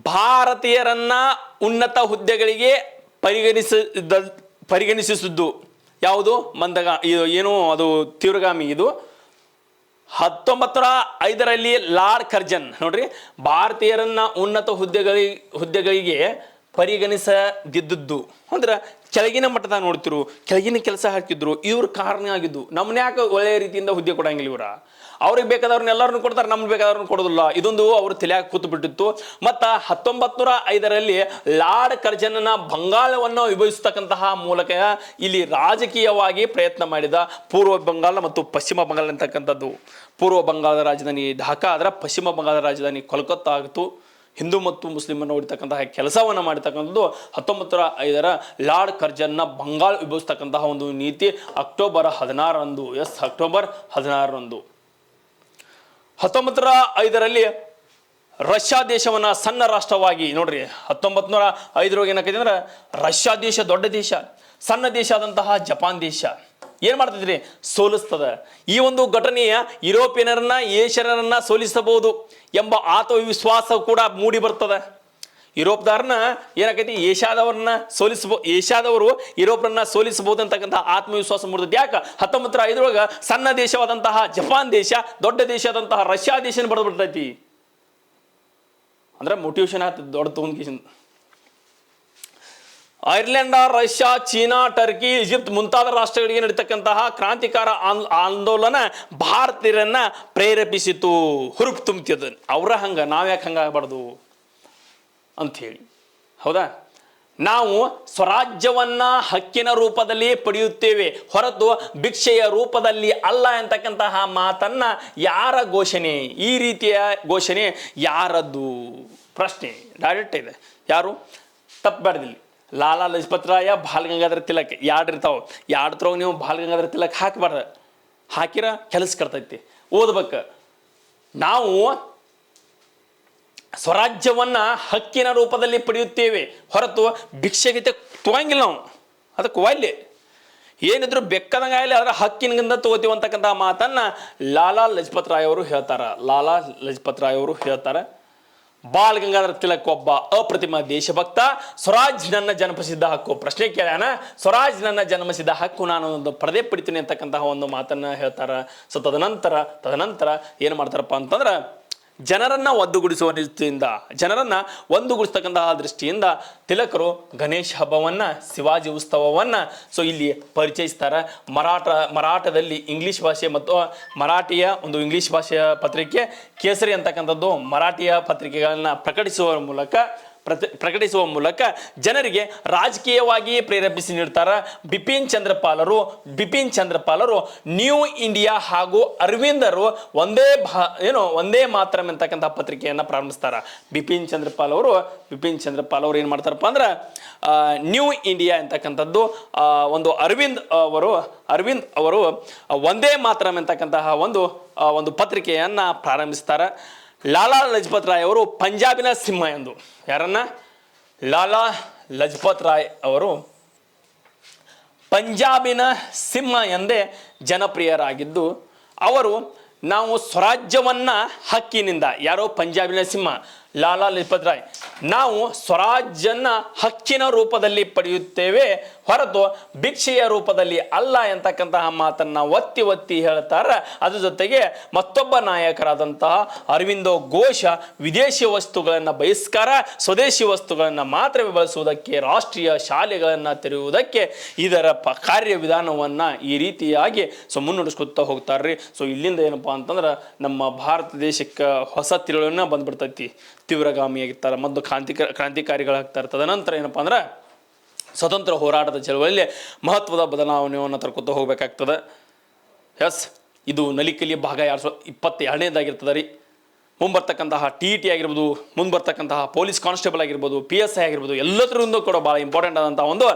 ಭಾರತೀಯರನ್ನ ಉನ್ನತ ಹುದ್ದೆಗಳಿಗೆ ಪರಿಗಣಿಸಿದ್ದು ಯಾವುದು ಇದು ಏನು ಅದು ತೀವ್ರಗಾಮಿ. ಇದು 1905 ಲಾರ್ಡ್ ಕರ್ಜನ್ ನೋಡ್ರಿ, ಭಾರತೀಯರನ್ನ ಉನ್ನತ ಹುದ್ದೆಗಳಿಗೆ ಪರಿಗಣಿಸದಿದ್ದದ್ದು ಅಂದ್ರೆ ಕೆಳಗಿನ ಮಟ್ಟದಾಗ ನೋಡ್ತಿರು, ಕೆಳಗಿನ ಕೆಲಸ ಹಾಕಿದ್ರು, ಇವ್ರ ಕಾರಣ ಆಗಿದ್ದು. ನಮ್ಮನ್ನ ಯಾಕೆ ಒಳ್ಳೆಯ ರೀತಿಯಿಂದ ಹುದ್ದೆ ಕೊಡಂಗಿಲ್ಲ ಇವ್ರ, ಅವ್ರಿಗೆ ಬೇಕಾದವ್ರನ್ನ ಎಲ್ಲರನ್ನು ಕೊಡ್ತಾರೆ, ನಮ್ಗೆ ಬೇಕಾದವ್ರನ್ನ ಕೊಡೋದಿಲ್ಲ. ಇದೊಂದು ಅವ್ರು ತಲೆಯಾಗಿ ಕೂತು ಬಿಟ್ಟಿತ್ತು. ಮತ್ತು 1905 ಲಾರ್ಡ್ ಕರ್ಜನ್ನ ಬಂಗಾಳವನ್ನು ವಿಭಜಿಸ್ತಕ್ಕಂತಹ ಮೂಲಕ ಇಲ್ಲಿ ರಾಜಕೀಯವಾಗಿ ಪ್ರಯತ್ನ ಮಾಡಿದ. ಪೂರ್ವ ಬಂಗಾಳ ಮತ್ತು ಪಶ್ಚಿಮ ಬಂಗಾಳ ಅಂತಕ್ಕಂಥದ್ದು. ಪೂರ್ವ ಬಂಗಾಳದ ರಾಜಧಾನಿ ಢಾಕಾ ಆದರೆ ಪಶ್ಚಿಮ ಬಂಗಾಳದ ರಾಜಧಾನಿ ಕೋಲ್ಕತ್ತಾ ಆಗಿತ್ತು. ಹಿಂದೂ ಮತ್ತು ಮುಸ್ಲಿಮನ್ನು ಹೊಡಿತಕ್ಕಂತಹ ಕೆಲಸವನ್ನು ಮಾಡಿರ್ತಕ್ಕಂಥದ್ದು 1905 ಲಾರ್ಡ್ ಕರ್ಜನ್ನ ಬಂಗಾಳ ವಿಭಜಿಸ್ತಕ್ಕಂತಹ ಒಂದು ನೀತಿ ಅಕ್ಟೋಬರ್ 16 ಅಕ್ಟೋಬರ್ 16 1905 ರಷ್ಯಾ ದೇಶವನ್ನ ಸಣ್ಣ ರಾಷ್ಟ್ರವಾಗಿ ನೋಡ್ರಿ, 1905 ಏನಾಕೈತಿ ಅಂದ್ರೆ ರಷ್ಯಾ ದೇಶ ದೊಡ್ಡ ದೇಶ, ಸಣ್ಣ ದೇಶ ಆದಂತಹ ಜಪಾನ್ ದೇಶ ಏನ್ ಮಾಡ್ತಿದ್ರಿ, ಸೋಲಿಸ್ತದ. ಈ ಒಂದು ಘಟನೆಯ ಯುರೋಪಿಯನರನ್ನ ಏಷ್ಯನರನ್ನ ಸೋಲಿಸಬಹುದು ಎಂಬ ಆತ್ಮವಿಶ್ವಾಸ ಕೂಡ ಮೂಡಿ ಬರ್ತದೆ. ಯುರೋಪ್ದಾರನ್ನ ಏನಾಕೈತಿ, ಏಷ್ಯಾದವರು ಯುರೋಪ್ರನ್ನ ಸೋಲಿಸಬಹುದು ಅಂತಕ್ಕಂಥ ಆತ್ಮವಿಶ್ವಾಸ ಮೂಡಿದ. ಯಾಕೆ 1905 ಸಣ್ಣ ದೇಶವಾದಂತಹ ಜಪಾನ್ ದೇಶ ದೊಡ್ಡ ದೇಶ ಆದಂತಹ ರಷ್ಯಾ ದೇಶ ಬಡ್ದು ಬಿಡ್ತೈತಿ ಅಂದ್ರೆ ಮೋಟಿವೇಶನ್ ಆಗ್ತದೆ ದೊಡ್ಡ ತಗೊಂಡ್. Ireland, Russia, China, Turkey, Egypt ಮುಂತಾದ ರಾಷ್ಟ್ರಗಳಿಗೆ ನಡೀತಕ್ಕಂತಹ ಕ್ರಾಂತಿಕಾರ ಆಂದೋಲನ ಭಾರತೀಯರನ್ನ ಪ್ರೇರೇಪಿಸಿತು, ಹುರುಪು ತುಂಬ್ತಿದ್ದು. ಅವರ ಹಂಗ ನಾವ್ಯಾಕೆ ಹಂಗಾಗಬಾರ್ದು ಅಂಥೇಳಿ. ಹೌದಾ, ನಾವು ಸ್ವರಾಜ್ಯವನ್ನ ಹಕ್ಕಿನ ರೂಪದಲ್ಲಿ ಪಡೆಯುತ್ತೇವೆ ಹೊರತು ಭಿಕ್ಷೆಯ ರೂಪದಲ್ಲಿ ಅಲ್ಲ ಅಂತಕ್ಕಂತಹ ಮಾತನ್ನ ಯಾರ ಘೋಷಣೆ, ಈ ರೀತಿಯ ಘೋಷಣೆ ಯಾರದ್ದು ಪ್ರಶ್ನೆ ಡೈರೆಕ್ಟ್ ಇದೆ. ಯಾರು ತಪ್ಪಬಾರ್ದಿಲ್ಲಿ. ಲಾಲಾ ಲಜಪತ್ ರಾಯ, ಬಾಲ್ ಗಂಗಾಧರ ತಿಲಕ್ ಯಾರ್ಡಿರ್ತಾವ, ಯಾರ್ಡ್ರೊಳಗೆ ನೀವು ಬಾಲ್ ಗಂಗಾಧರ ತಿಲಕ್ ಹಾಕಬಾರ್ದು. ಹಾಕಿರ ಕೆಲಸ ಕರ್ತೈತಿ, ಓದ್ಬೇಕು. ನಾವು ಸ್ವರಾಜ್ಯವನ್ನ ಹಕ್ಕಿನ ರೂಪದಲ್ಲಿ ಪಡೆಯುತ್ತೇವೆ ಹೊರತು ಭಿಕ್ಷೆಗೀತೆ ತಗೊಂಗಿಲ್ಲ ನಾವು. ಅದಕ್ಕೆ ಒಳ್ಳೆ ಏನಿದ್ರು ಬೆಕ್ಕದಂಗ ಆಗಲಿ ಅದರ ಹಕ್ಕಿನಿಂದ ತಗೋತೀವಿ ಅಂತಕ್ಕಂಥ ಮಾತನ್ನ ಲಾಲಾ ಲಜಪತ್ ರಾಯ್ ಅವರು ಹೇಳ್ತಾರೆ. ಬಾಲ್ ಗಂಗಾಧರ ತಿಲಕ್ ಒಬ್ಬ ಅಪ್ರತಿಮ ದೇಶಭಕ್ತ. ಸ್ವರಾಜ್ ನನ್ನ ಜನ್ಮಸಿದ್ಧ ಹಕ್ಕು. ಪ್ರಶ್ನೆ ಕೇಳ್ಯಾನ, ಸ್ವರಾಜ್ ನನ್ನ ಜನ್ಮಸಿದ್ಧ ಹಕ್ಕು, ನಾನು ಒಂದು ಪರದೆ ಪಡಿತೀನಿ ಅಂತಕ್ಕಂತಹ ಒಂದು ಮಾತನ್ನ ಹೇಳ್ತಾರ. ಸೊ ತದನಂತರ ಏನು ಮಾಡ್ತಾರಪ್ಪ ಅಂತಂದ್ರೆ ಜನರನ್ನ ಒಂದುಗೂಡಿಸುವ ದೃಷ್ಟಿಯಿಂದ, ಒಂದುಗೂಡಿಸ್ತಕ್ಕಂತಹ ದೃಷ್ಟಿಯಿಂದ ತಿಲಕರು ಗಣೇಶ ಹಬ್ಬವನ್ನ, ಶಿವಾಜಿ ಉತ್ಸವವನ್ನ ಇಲ್ಲಿ ಪರಿಚಯಿಸ್ತಾರೆ. ಮರಾಠದಲ್ಲಿ ಇಂಗ್ಲಿಷ್ ಭಾಷೆ ಮತ್ತು ಮರಾಠಿಯ ಒಂದು ಇಂಗ್ಲಿಷ್ ಭಾಷೆಯ ಪತ್ರಿಕೆ ಕೇಸರಿ ಅಂತಕ್ಕಂಥದ್ದು ಮರಾಠಿಯ ಪತ್ರಿಕೆಗಳನ್ನ ಪ್ರಕಟಿಸುವ ಮೂಲಕ ಜನರಿಗೆ ರಾಜಕೀಯವಾಗಿ ಪ್ರೇರೇಪಿಸಿ ನೀಡ್ತಾರೆ. ಬಿಪಿನ್ ಚಂದ್ರಪಾಲರು ನ್ಯೂ ಇಂಡಿಯಾ ಹಾಗೂ ಅರವಿಂದರು ಒಂದೇ ಮಾತರಂ ಅಂತಕ್ಕಂಥ ಪತ್ರಿಕೆಯನ್ನು ಪ್ರಾರಂಭಿಸ್ತಾರೆ. ಬಿಪಿನ್ ಚಂದ್ರಪಾಲ್ ಅವರು ಏನು ಮಾಡ್ತಾರಪ್ಪ ಅಂದ್ರೆ ನ್ಯೂ ಇಂಡಿಯಾ ಅಂತಕ್ಕಂಥದ್ದು ಒಂದು ಅರವಿಂದ್ ಅವರು ಒಂದೇ ಮಾತರಂ ಅಂತಕ್ಕಂತಹ ಒಂದು ಪತ್ರಿಕೆಯನ್ನು ಪ್ರಾರಂಭಿಸ್ತಾರೆ. ಲಾಲಾ ಲಜಪತ್ ರಾಯ್ ಅವರು ಪಂಜಾಬಿನ ಸಿಂಹ ಎಂದು, ಯಾರನ್ನ ಲಾಲಾ ಲಜಪತ್ ರಾಯ್ ಅವರು ಪಂಜಾಬಿನ ಸಿಂಹ ಎಂದೇ ಜನಪ್ರಿಯರಾಗಿದ್ದು, ಅವರು ನಾವು ಸ್ವರಾಜ್ಯವನ್ನ ಹಕ್ಕಿನಿಂದ, ಯಾರೋ ಪಂಜಾಬಿನ ಸಿಂಹ ಲಾಲಾ ಲಜಪತ್ ರಾಯ್, ನಾವು ಸ್ವರಾಜ್ಯನ ಹಕ್ಕಿನ ರೂಪದಲ್ಲಿ ಪಡೆಯುತ್ತೇವೆ ಹೊರತು ಭಿಕ್ಷೆಯ ರೂಪದಲ್ಲಿ ಅಲ್ಲ ಎಂತಕ್ಕಂತಹ ಮಾತನ್ನ ಒತ್ತಿ ಹೇಳ್ತಾರೆ. ಅದ್ರ ಜೊತೆಗೆ ಮತ್ತೊಬ್ಬ ನಾಯಕರಾದಂತಹ ಅರವಿಂದೋ ಘೋಷ ವಿದೇಶಿ ವಸ್ತುಗಳನ್ನು ಬಹಿಷ್ಕಾರ, ಸ್ವದೇಶಿ ವಸ್ತುಗಳನ್ನು ಮಾತ್ರವೇ ಬಳಸುವುದಕ್ಕೆ, ರಾಷ್ಟ್ರೀಯ ಶಾಲೆಗಳನ್ನು ತೆರೆಯುವುದಕ್ಕೆ ಇದರ ಕಾರ್ಯವಿಧಾನವನ್ನು ಈ ರೀತಿಯಾಗಿ ಮುನ್ನಡೆಸ್ಕೊತಾ ಹೋಗ್ತಾರ್ರಿ. ಇಲ್ಲಿಂದ ಏನಪ್ಪಾ ಅಂತಂದ್ರೆ ನಮ್ಮ ಭಾರತ ದೇಶಕ್ಕೆ ಹೊಸ ತಿರುಳನ್ನ ಬಂದ್ಬಿಡ್ತೈತಿ. ತೀವ್ರಗಾಮಿಯಾಗಿರ್ತಾರೆ, ಮೊದಲು ಕ್ರಾಂತಿಕಾರಿಗಳಾಗ್ತಾರೆ. ತದನಂತರ ಏನಪ್ಪಾ ಅಂದ್ರೆ ಸ್ವತಂತ್ರ ಹೋರಾಟದ ಚಳವಳಿಯಲ್ಲಿ ಮಹತ್ವದ ಬದಲಾವಣೆಯನ್ನು ತರ್ಕೊತಾ ಹೋಗ್ಬೇಕಾಗ್ತದೆ. ಇದು ನಲಿಕಲಿ ಭಾಗ 2022 ರೀ. ಮುಂಬರ್ತಕ್ಕಂತಹ TET ಆಗಿರ್ಬೋದು, ಮುಂಬರ್ತಕ್ಕಂತಹ ಪೊಲೀಸ್ ಕಾನ್ಸ್ಟೇಬಲ್ ಆಗಿರ್ಬೋದು, PSI ಆಗಿರ್ಬೋದು, ಎಲ್ಲದರಿಂದ ಕೂಡ ಭಾಳ ಇಂಪಾರ್ಟೆಂಟ್ ಆದಂತಹ ಒಂದು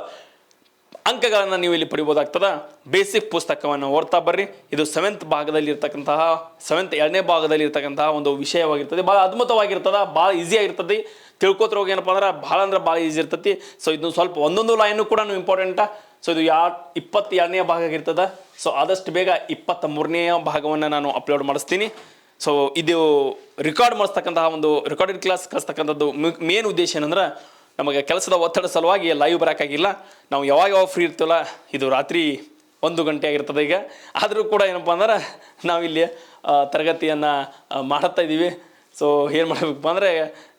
ಅಂಕಗಳನ್ನು ನೀವು ಇಲ್ಲಿ ಪಡಿಬೋದಾಗ್ತದೆ. ಬೇಸಿಕ್ ಪುಸ್ತಕವನ್ನು ಓದ್ತಾ ಬರ್ರಿ. ಇದು 7th ಭಾಗದಲ್ಲಿ ಇರ್ತಕ್ಕಂತಹ 7th 2ನೇ ಭಾಗದಲ್ಲಿ ಇರ್ತಕ್ಕಂತಹ ಒಂದು ವಿಷಯವಾಗಿರ್ತದೆ. ಭಾಳ ಅದ್ಭುತವಾಗಿರ್ತದೆ, ಭಾಳ ಈಸಿಯಾಗಿರ್ತದೆ. ತಿಳ್ಕೊತ ಹೋಗಿ ಏನಪ್ಪ ಅಂದ್ರೆ ಭಾಳ ಈಸಿ ಇರ್ತೈತಿ. ಸೊ ಇದು ಸ್ವಲ್ಪ ಒಂದೊಂದು ಲೈನು ಕೂಡ ಇಂಪಾರ್ಟೆಂಟ. ಸೊ ಇದು 22ನೇ ಭಾಗ ಆಗಿರ್ತದೆ. ಸೊ ಆದಷ್ಟು ಬೇಗ 23ನೇ ಭಾಗವನ್ನು ನಾನು ಅಪ್ಲೋಡ್ ಮಾಡಿಸ್ತೀನಿ. ಸೊ ಇದು ರೆಕಾರ್ಡ್ ಮಾಡಿಸ್ತಕ್ಕಂತಹ ಒಂದು ರೆಕಾರ್ಡೆಡ್ ಕ್ಲಾಸ್ ಕಲಿಸ್ತಕ್ಕಂಥದ್ದು ಮೇನ್ ಉದ್ದೇಶ ಏನಂದ್ರೆ, ನಮಗೆ ಕೆಲಸದ ಒತ್ತಡ ಸಲುವಾಗಿ ಲೈವ್ ಬರೋಕ್ಕಾಗಿಲ್ಲ. ನಾವು ಯಾವಾಗ ಫ್ರೀ ಇರ್ತೀವಲ್ಲ, ಇದು ರಾತ್ರಿ 1 ಗಂಟೆ ಆಗಿರ್ತದೆ ಈಗ. ಆದರೂ ಕೂಡ ಏನಪ್ಪ ಅಂದ್ರೆ ನಾವಿಲ್ಲಿ ತರಗತಿಯನ್ನು ಮಾಡುತ್ತಾ ಇದ್ದೀವಿ. ಸೊ ಏನು ಮಾಡಬೇಕಪ್ಪ ಅಂದರೆ,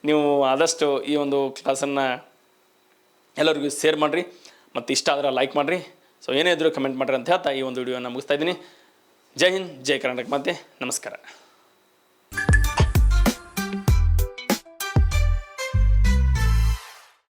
ನೀವು ಆದಷ್ಟು ಈ ಒಂದು ಕ್ಲಾಸನ್ನು ಎಲ್ಲರಿಗೂ ಶೇರ್ ಮಾಡಿರಿ, ಮತ್ತು ಇಷ್ಟ ಆದರೆ ಲೈಕ್ ಮಾಡಿರಿ. ಸೊ ಏನೇ ಇದ್ರೂ ಕಮೆಂಟ್ ಮಾಡಿರಿ ಅಂತ ಹೇಳ್ತಾ ಈ ಒಂದು ವಿಡಿಯೋನ ಮುಗಿಸ್ತಾ ಇದ್ದೀನಿ. ಜೈ ಹಿಂದ್, ಜೈ ಕರ್ನಾಟಕ, ಮತ್ತೆ ನಮಸ್ಕಾರ.